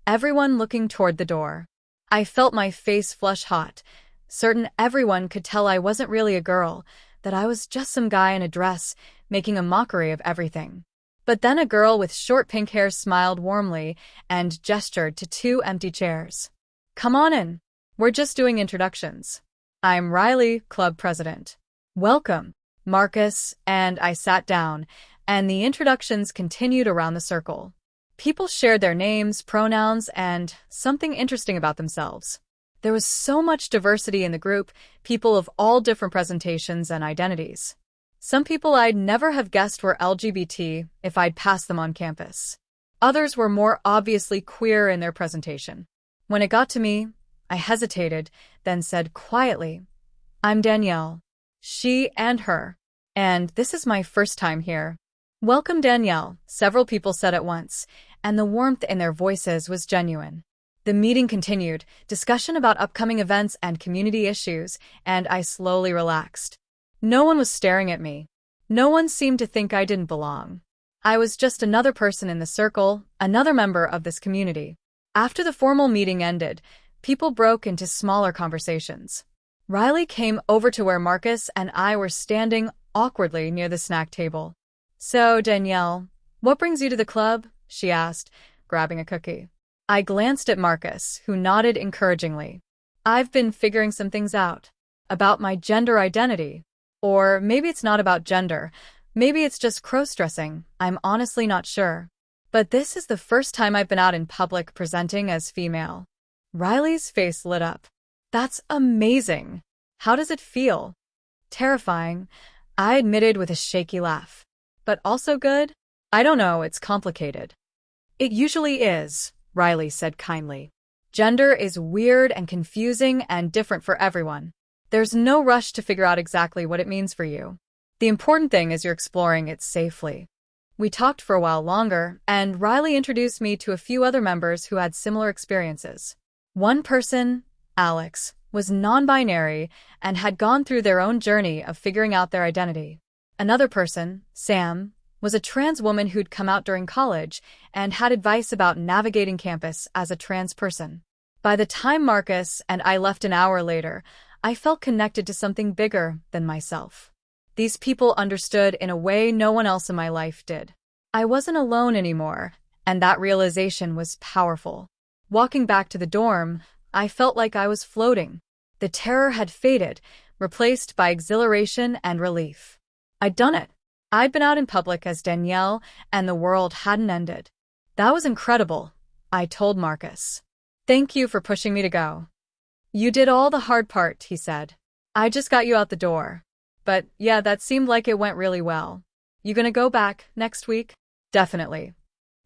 everyone looking toward the door. I felt my face flush hot, certain everyone could tell I wasn't really a girl, that I was just some guy in a dress, making a mockery of everything. But then a girl with short pink hair smiled warmly and gestured to 2 empty chairs. "Come on in. We're just doing introductions. I'm Riley, club president." "Welcome, Marcus," and I sat down, and the introductions continued around the circle. People shared their names, pronouns, and something interesting about themselves. There was so much diversity in the group, people of all different presentations and identities. Some people I'd never have guessed were LGBT if I'd passed them on campus. Others were more obviously queer in their presentation. When it got to me, I hesitated, then said quietly, "I'm Danielle. She and her. And this is my first time here." "Welcome, Danielle," several people said at once, and the warmth in their voices was genuine. The meeting continued, discussion about upcoming events and community issues, and I slowly relaxed. No one was staring at me. No one seemed to think I didn't belong. I was just another person in the circle, another member of this community. After the formal meeting ended, people broke into smaller conversations. Riley came over to where Marcus and I were standing awkwardly near the snack table. "So, Danielle, what brings you to the club?" she asked, grabbing a cookie. I glanced at Marcus, who nodded encouragingly. "I've been figuring some things out. About my gender identity. Or maybe it's not about gender. Maybe it's just crossdressing. I'm honestly not sure. But this is the first time I've been out in public presenting as female." Riley's face lit up. "That's amazing. How does it feel?" "Terrifying," I admitted with a shaky laugh. "But also good?" "I don't know, it's complicated." "It usually is," Riley said kindly. "Gender is weird and confusing and different for everyone. There's no rush to figure out exactly what it means for you. The important thing is you're exploring it safely." We talked for a while longer, and Riley introduced me to a few other members who had similar experiences. One person, Alex, was non-binary and had gone through their own journey of figuring out their identity. Another person, Sam, was a trans woman who'd come out during college and had advice about navigating campus as a trans person. By the time Marcus and I left an hour later, I felt connected to something bigger than myself. These people understood in a way no one else in my life did. I wasn't alone anymore, and that realization was powerful. Walking back to the dorm, I felt like I was floating. The terror had faded, replaced by exhilaration and relief. I'd done it. I'd been out in public as Danielle, and the world hadn't ended. That was incredible, I told Marcus. Thank you for pushing me to go. You did all the hard part, he said. I just got you out the door. But yeah, that seemed like it went really well. You gonna go back next week? Definitely.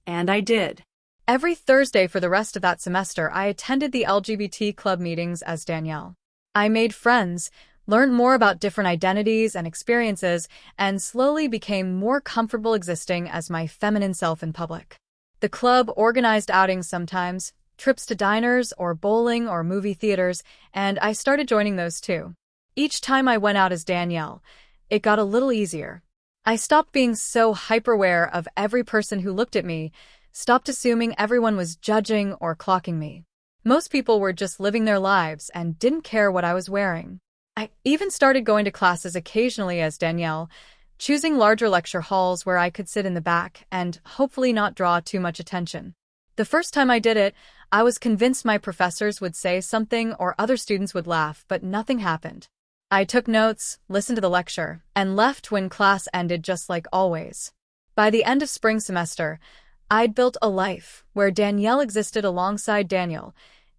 And I did. Every Thursday for the rest of that semester, I attended the LGBT club meetings as Danielle. I made friends, learned more about different identities and experiences, and slowly became more comfortable existing as my feminine self in public. The club organized outings sometimes, trips to diners or bowling or movie theaters, and I started joining those too. Each time I went out as Danielle, it got a little easier. I stopped being so hyper-aware of every person who looked at me, stopped assuming everyone was judging or clocking me. Most people were just living their lives and didn't care what I was wearing. I even started going to classes occasionally as Danielle, choosing larger lecture halls where I could sit in the back and hopefully not draw too much attention. The first time I did it, I was convinced my professors would say something or other students would laugh, but nothing happened. I took notes, listened to the lecture, and left when class ended just like always. By the end of spring semester, I'd built a life where Danielle existed alongside Daniel,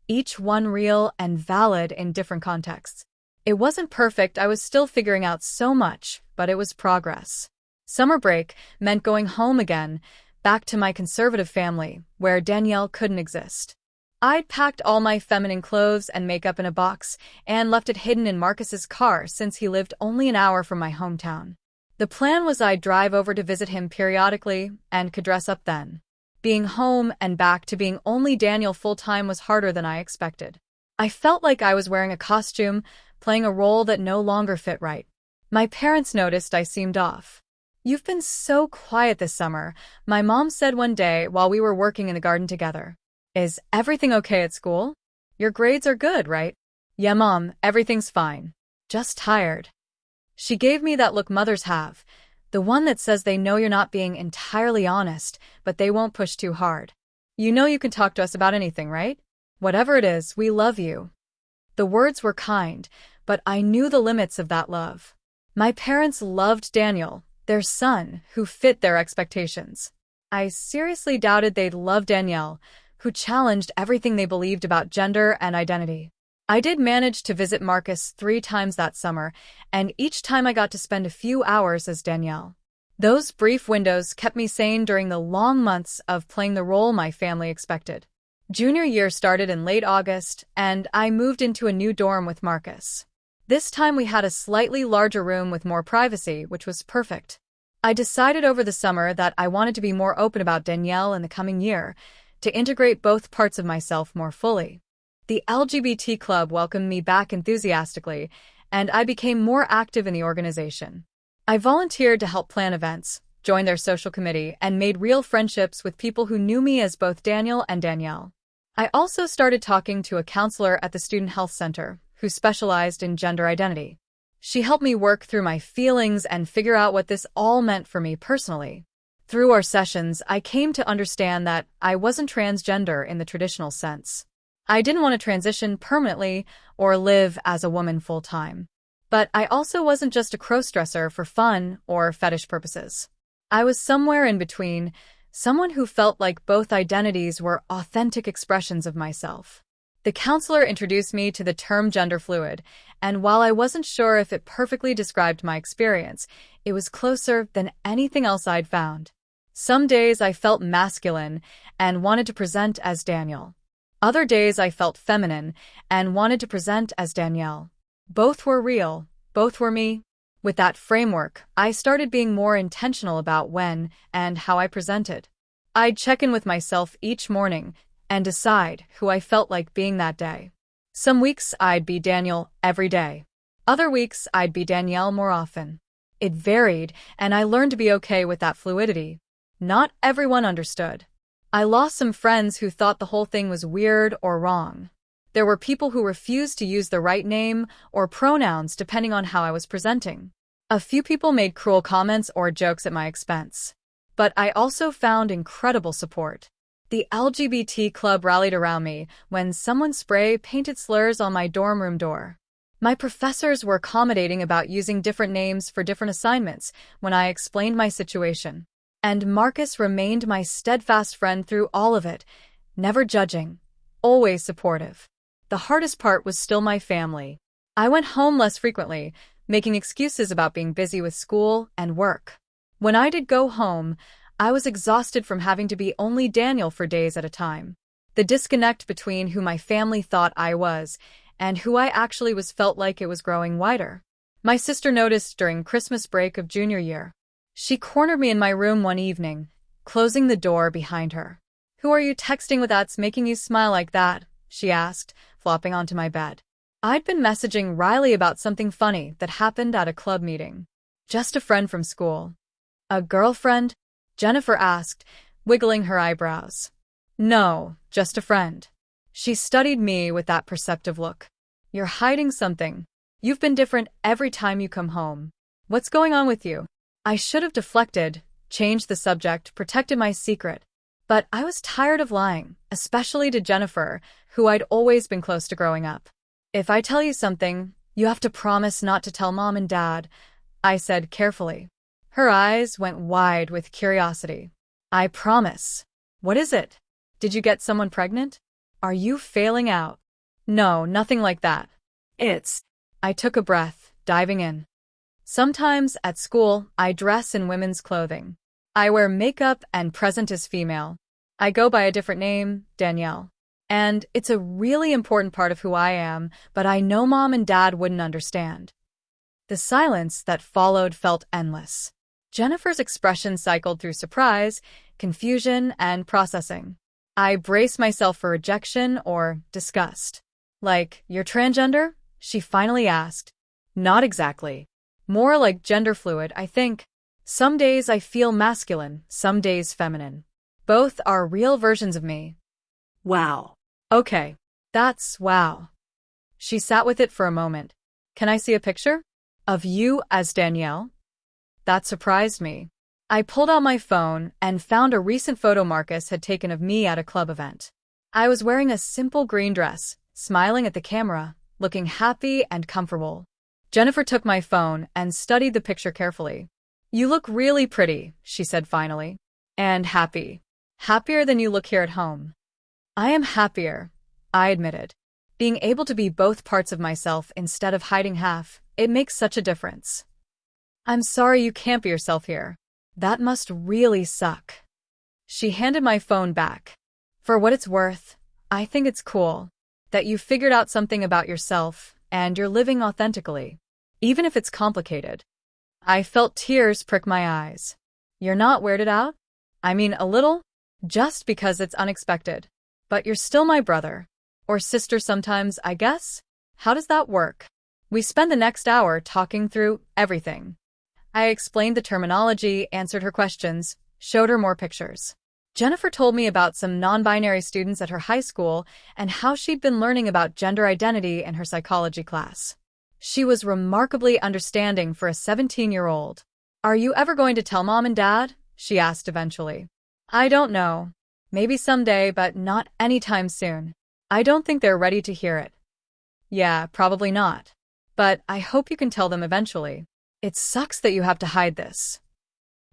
each one real and valid in different contexts. It wasn't perfect, I was still figuring out so much, but it was progress. Summer break meant going home again, back to my conservative family, where Danielle couldn't exist. I'd packed all my feminine clothes and makeup in a box and left it hidden in Marcus's car since he lived only an hour from my hometown. The plan was I'd drive over to visit him periodically and could dress up then. Being home and back to being only Daniel full-time was harder than I expected. I felt like I was wearing a costume, playing a role that no longer fit right. My parents noticed I seemed off. "You've been so quiet this summer," my mom said one day while we were working in the garden together. "Is everything okay at school? Your grades are good, right?" "Yeah, Mom, everything's fine. Just tired." She gave me that look mothers have, the one that says they know you're not being entirely honest, but they won't push too hard. "You know you can talk to us about anything, right? Whatever it is, we love you." The words were kind, but I knew the limits of that love. My parents loved Daniel, their son, who fit their expectations. I seriously doubted they'd love Danielle, who challenged everything they believed about gender and identity. I did manage to visit Marcus 3 times that summer, and each time I got to spend a few hours as Danielle. Those brief windows kept me sane during the long months of playing the role my family expected. Junior year started in late August, and I moved into a new dorm with Marcus. This time we had a slightly larger room with more privacy, which was perfect. I decided over the summer that I wanted to be more open about Danielle in the coming year, to integrate both parts of myself more fully. The LGBT club welcomed me back enthusiastically, and I became more active in the organization. I volunteered to help plan events, joined their social committee, and made real friendships with people who knew me as both Daniel and Danielle. I also started talking to a counselor at the Student Health Center, who specialized in gender identity. She helped me work through my feelings and figure out what this all meant for me personally. Through our sessions, I came to understand that I wasn't transgender in the traditional sense. I didn't want to transition permanently or live as a woman full-time. But I also wasn't just a crossdresser for fun or fetish purposes. I was somewhere in between, someone who felt like both identities were authentic expressions of myself. The counselor introduced me to the term gender fluid, and while I wasn't sure if it perfectly described my experience, it was closer than anything else I'd found. Some days I felt masculine and wanted to present as Daniel. Other days I felt feminine and wanted to present as Danielle. Both were real, both were me. With that framework, I started being more intentional about when and how I presented. I'd check in with myself each morning and decide who I felt like being that day. Some weeks I'd be Daniel every day. Other weeks I'd be Danielle more often. It varied, and I learned to be okay with that fluidity. Not everyone understood. I lost some friends who thought the whole thing was weird or wrong. There were people who refused to use the right name or pronouns depending on how I was presenting. A few people made cruel comments or jokes at my expense. But I also found incredible support. The LGBT club rallied around me when someone spray-painted slurs on my dorm room door. My professors were accommodating about using different names for different assignments when I explained my situation. And Marcus remained my steadfast friend through all of it, never judging, always supportive. The hardest part was still my family. I went home less frequently, making excuses about being busy with school and work. When I did go home, I was exhausted from having to be only Daniel for days at a time. The disconnect between who my family thought I was and who I actually was felt like it was growing wider. My sister noticed during Christmas break of junior year. She cornered me in my room one evening, closing the door behind her. "Who are you texting with that's making you smile like that?" she asked, flopping onto my bed. I'd been messaging Riley about something funny that happened at a club meeting. "Just a friend from school." "A girlfriend?" Jennifer asked, wiggling her eyebrows. "No, just a friend." She studied me with that perceptive look. "You're hiding something. You've been different every time you come home. What's going on with you?" I should have deflected, changed the subject, protected my secret. But I was tired of lying, especially to Jennifer, who I'd always been close to growing up. "If I tell you something, you have to promise not to tell Mom and Dad," I said carefully. Her eyes went wide with curiosity. "I promise." "What is it? Did you get someone pregnant? Are you failing out?" "No, nothing like that." I took a breath, diving in. Sometimes at school, I dress in women's clothing. I wear makeup and present as female. I go by a different name, Danielle. And it's a really important part of who I am, but I know Mom and Dad wouldn't understand. The silence that followed felt endless. Jennifer's expression cycled through surprise, confusion, and processing. I braced myself for rejection or disgust. "Like, you're transgender?" she finally asked. "Not exactly. More like gender fluid, I think. Some days I feel masculine, some days feminine. Both are real versions of me." Wow. "Okay, that's wow." She sat with it for a moment. "Can I see a picture? Of you as Danielle?" That surprised me. I pulled out my phone and found a recent photo Marcus had taken of me at a club event. I was wearing a simple green dress, smiling at the camera, looking happy and comfortable. Jennifer took my phone and studied the picture carefully. "You look really pretty," she said finally. "And happy. Happier than you look here at home." "I am happier," I admitted. Being able to be both parts of myself instead of hiding half, it makes such a difference. "I'm sorry you can't be yourself here. That must really suck." She handed my phone back. "For what it's worth, I think it's cool that you figured out something about yourself and you're living authentically, even if it's complicated." I felt tears prick my eyes. "You're not weirded out?" "I mean, a little, just because it's unexpected. But you're still my brother. Or sister sometimes, I guess? How does that work?" We spent the next hour talking through everything. I explained the terminology, answered her questions, showed her more pictures. Jennifer told me about some non-binary students at her high school and how she'd been learning about gender identity in her psychology class. She was remarkably understanding for a 17-year-old. "Are you ever going to tell Mom and Dad?" she asked eventually. "I don't know. Maybe someday, but not anytime soon. I don't think they're ready to hear it." "Yeah, probably not. But I hope you can tell them eventually. It sucks that you have to hide this."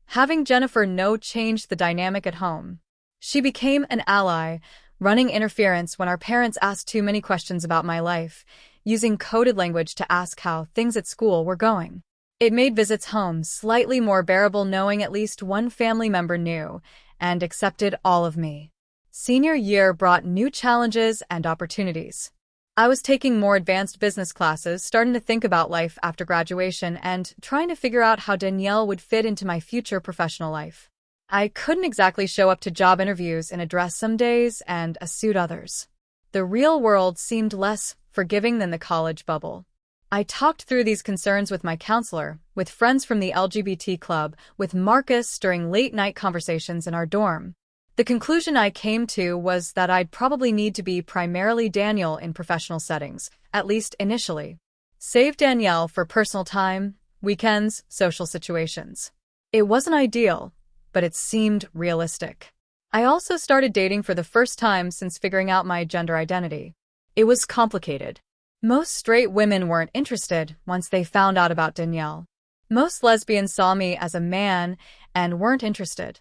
Having Jennifer know changed the dynamic at home. She became an ally, running interference when our parents asked too many questions about my life, using coded language to ask how things at school were going. It made visits home slightly more bearable knowing at least one family member knew and accepted all of me. Senior year brought new challenges and opportunities. I was taking more advanced business classes, starting to think about life after graduation, and trying to figure out how Danielle would fit into my future professional life. I couldn't exactly show up to job interviews in a dress some days and a suit others. The real world seemed less forgiving than the college bubble. I talked through these concerns with my counselor, with friends from the LGBT club, with Marcus during late-night conversations in our dorm. The conclusion I came to was that I'd probably need to be primarily Daniel in professional settings, at least initially. Save Danielle for personal time, weekends, social situations. It wasn't ideal, but it seemed realistic. I also started dating for the first time since figuring out my gender identity. It was complicated. Most straight women weren't interested once they found out about Danielle. Most lesbians saw me as a man and weren't interested.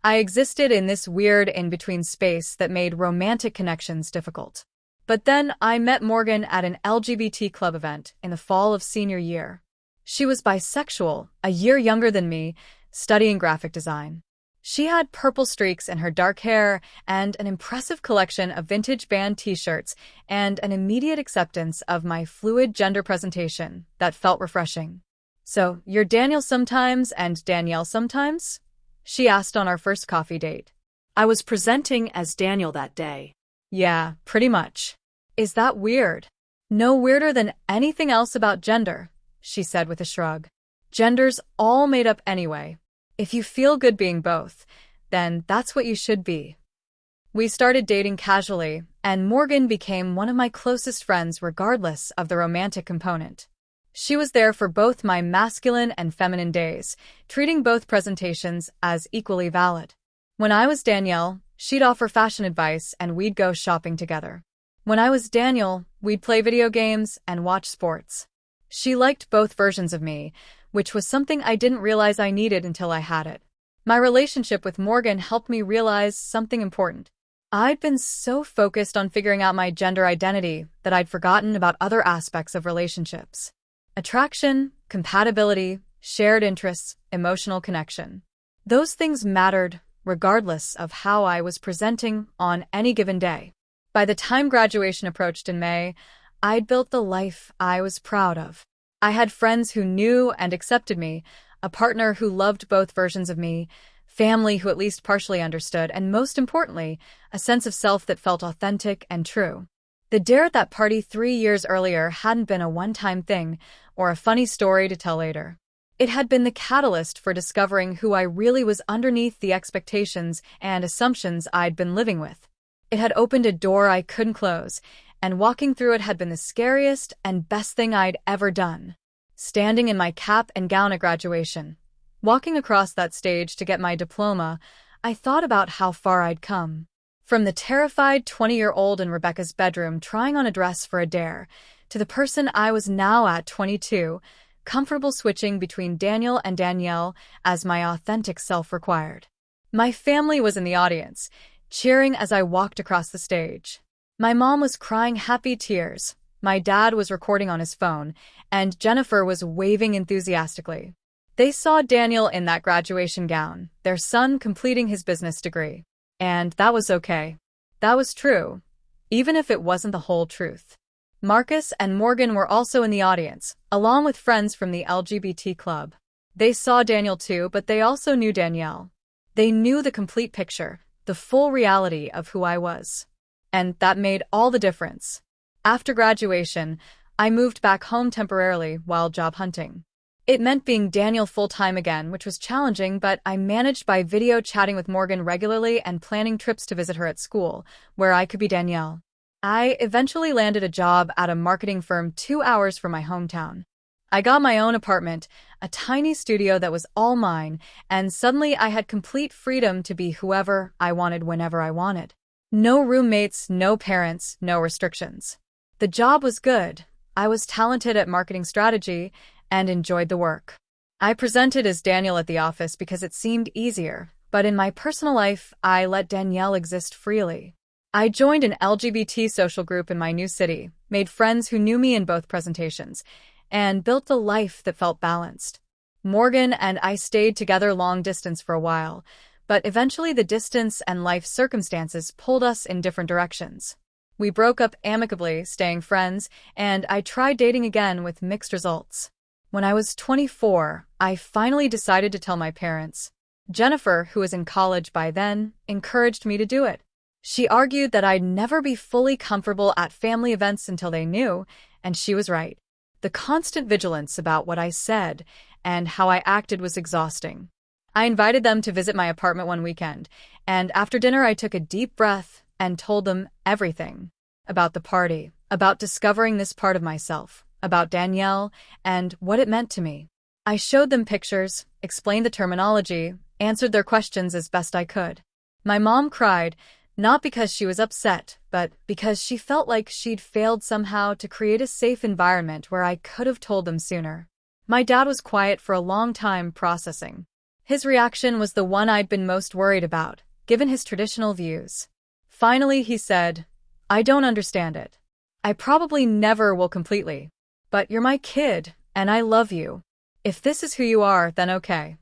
I existed in this weird in-between space that made romantic connections difficult. But then I met Morgan at an LGBT club event in the fall of senior year. She was bisexual, a year younger than me, studying graphic design. She had purple streaks in her dark hair and an impressive collection of vintage band t-shirts and an immediate acceptance of my fluid gender presentation that felt refreshing. "So, you're Daniel sometimes and Danielle sometimes?" she asked on our first coffee date. I was presenting as Daniel that day. "Yeah, pretty much." "Is that weird?" "No weirder than anything else about gender," she said with a shrug. "Gender's all made up anyway. If you feel good being both, then that's what you should be." We started dating casually, and Morgan became one of my closest friends regardless of the romantic component. She was there for both my masculine and feminine days, treating both presentations as equally valid. When I was Danielle, she'd offer fashion advice and we'd go shopping together. When I was Daniel, we'd play video games and watch sports. She liked both versions of me, which was something I didn't realize I needed until I had it. My relationship with Morgan helped me realize something important. I'd been so focused on figuring out my gender identity that I'd forgotten about other aspects of relationships. Attraction, compatibility, shared interests, emotional connection. Those things mattered regardless of how I was presenting on any given day. By the time graduation approached in May, I'd built the life I was proud of. I had friends who knew and accepted me, a partner who loved both versions of me, family who at least partially understood, and most importantly, a sense of self that felt authentic and true. The dare at that party 3 years earlier hadn't been a one-time thing or a funny story to tell later. It had been the catalyst for discovering who I really was underneath the expectations and assumptions I'd been living with. It had opened a door I couldn't close, and walking through it had been the scariest and best thing I'd ever done. Standing in my cap and gown at graduation, walking across that stage to get my diploma, I thought about how far I'd come. From the terrified 20-year-old in Rebecca's bedroom trying on a dress for a dare, to the person I was now at 22, comfortable switching between Daniel and Danielle as my authentic self required. My family was in the audience, cheering as I walked across the stage. My mom was crying happy tears, my dad was recording on his phone, and Jennifer was waving enthusiastically. They saw Daniel in that graduation gown, their son completing his business degree. And that was okay. That was true, even if it wasn't the whole truth. Marcus and Morgan were also in the audience, along with friends from the LGBT club. They saw Daniel too, but they also knew Danielle. They knew the complete picture, the full reality of who I was. And that made all the difference. After graduation, I moved back home temporarily while job hunting. It meant being Daniel full-time again, which was challenging, but I managed by video chatting with Morgan regularly and planning trips to visit her at school, where I could be Danielle. I eventually landed a job at a marketing firm 2 hours from my hometown. I got my own apartment, a tiny studio that was all mine, and suddenly I had complete freedom to be whoever I wanted whenever I wanted. No roommates, no parents, no restrictions. The job was good. I was talented at marketing strategy and enjoyed the work. I presented as Daniel at the office because it seemed easier, but in my personal life, I let Danielle exist freely. I joined an LGBT social group in my new city, made friends who knew me in both presentations, and built a life that felt balanced. Morgan and I stayed together long distance for a while, but eventually the distance and life circumstances pulled us in different directions. We broke up amicably, staying friends, and I tried dating again with mixed results. When I was 24, I finally decided to tell my parents. Jennifer, who was in college by then, encouraged me to do it. She argued that I'd never be fully comfortable at family events until they knew, and she was right. The constant vigilance about what I said and how I acted was exhausting. I invited them to visit my apartment one weekend, and after dinner I took a deep breath and told them everything. About the party, about discovering this part of myself, about Danielle, and what it meant to me. I showed them pictures, explained the terminology, answered their questions as best I could. My mom cried, not because she was upset, but because she felt like she'd failed somehow to create a safe environment where I could have told them sooner. My dad was quiet for a long time, processing. His reaction was the one I'd been most worried about, given his traditional views. Finally, he said, "I don't understand it. I probably never will completely. But you're my kid, and I love you. If this is who you are, then okay."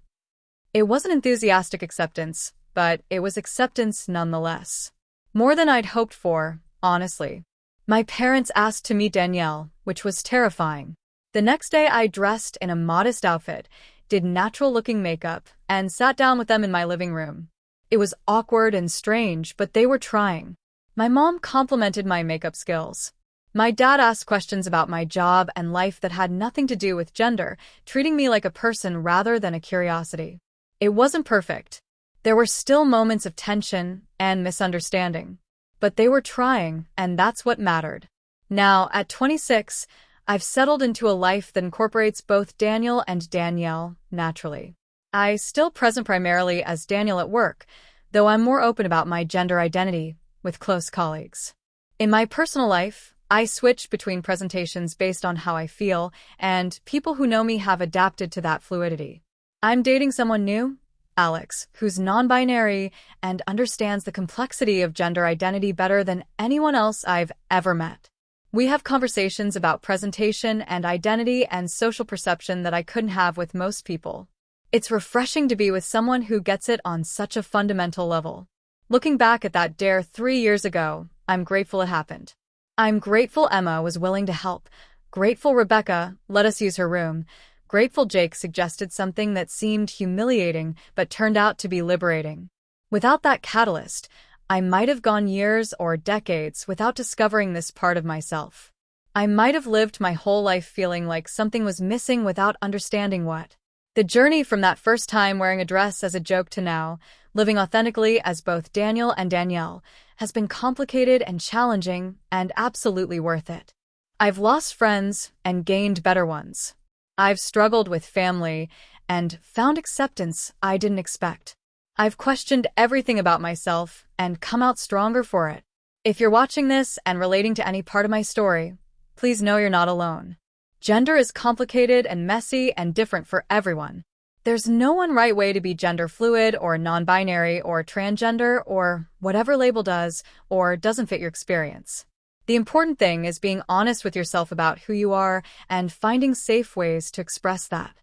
It wasn't enthusiastic acceptance, but it was acceptance nonetheless. More than I'd hoped for, honestly. My parents asked to meet Danielle, which was terrifying. The next day I dressed in a modest outfit, did natural-looking makeup, and sat down with them in my living room. It was awkward and strange, but they were trying. My mom complimented my makeup skills. My dad asked questions about my job and life that had nothing to do with gender, treating me like a person rather than a curiosity. It wasn't perfect. There were still moments of tension and misunderstanding. But they were trying, and that's what mattered. Now, at 26, I've settled into a life that incorporates both Daniel and Danielle naturally. I still present primarily as Daniel at work, though I'm more open about my gender identity with close colleagues. In my personal life, I switch between presentations based on how I feel, and people who know me have adapted to that fluidity. I'm dating someone new, Alex, who's non-binary and understands the complexity of gender identity better than anyone else I've ever met. We have conversations about presentation and identity and social perception that I couldn't have with most people. It's refreshing to be with someone who gets it on such a fundamental level. Looking back at that dare 3 years ago, I'm grateful it happened. I'm grateful Emma was willing to help, grateful Rebecca let us use her room, grateful Jake suggested something that seemed humiliating but turned out to be liberating. Without that catalyst, I might have gone years or decades without discovering this part of myself. I might have lived my whole life feeling like something was missing without understanding what. The journey from that first time wearing a dress as a joke to now, living authentically as both Daniel and Danielle, has been complicated and challenging and absolutely worth it. I've lost friends and gained better ones. I've struggled with family and found acceptance I didn't expect. I've questioned everything about myself and come out stronger for it. If you're watching this and relating to any part of my story, please know you're not alone. Gender is complicated and messy and different for everyone. There's no one right way to be gender fluid or non-binary or transgender or whatever label does or doesn't fit your experience. The important thing is being honest with yourself about who you are and finding safe ways to express that.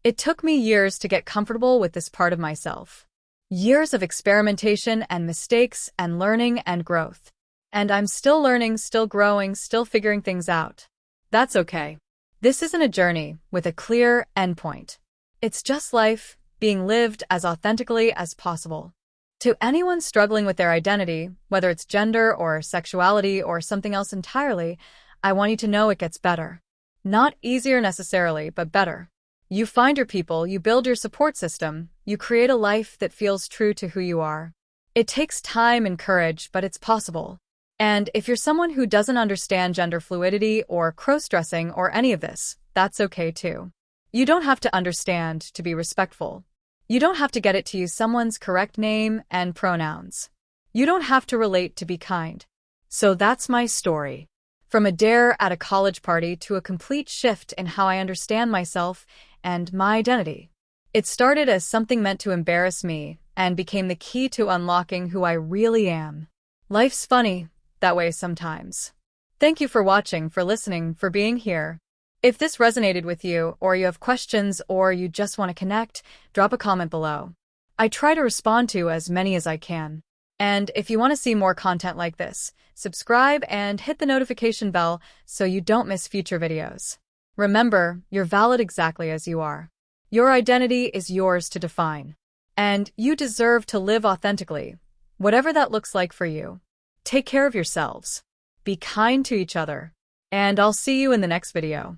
It took me years to get comfortable with this part of myself. Years of experimentation and mistakes and learning and growth. And I'm still learning, still growing, still figuring things out. That's okay. This isn't a journey with a clear endpoint. It's just life, being lived as authentically as possible. To anyone struggling with their identity, whether it's gender or sexuality or something else entirely, I want you to know it gets better. Not easier necessarily, but better. You find your people, you build your support system, you create a life that feels true to who you are. It takes time and courage, but it's possible. And if you're someone who doesn't understand gender fluidity or crossdressing or any of this, that's okay too. You don't have to understand to be respectful. You don't have to get it to use someone's correct name and pronouns. You don't have to relate to be kind. So that's my story. From a dare at a college party to a complete shift in how I understand myself and my identity. It started as something meant to embarrass me and became the key to unlocking who I really am. Life's funny that way sometimes. Thank you for watching, for listening, for being here. If this resonated with you, or you have questions, or you just want to connect, drop a comment below. I try to respond to as many as I can. And if you want to see more content like this, subscribe and hit the notification bell so you don't miss future videos. Remember, you're valid exactly as you are. Your identity is yours to define. And you deserve to live authentically, whatever that looks like for you. Take care of yourselves. Be kind to each other. And I'll see you in the next video.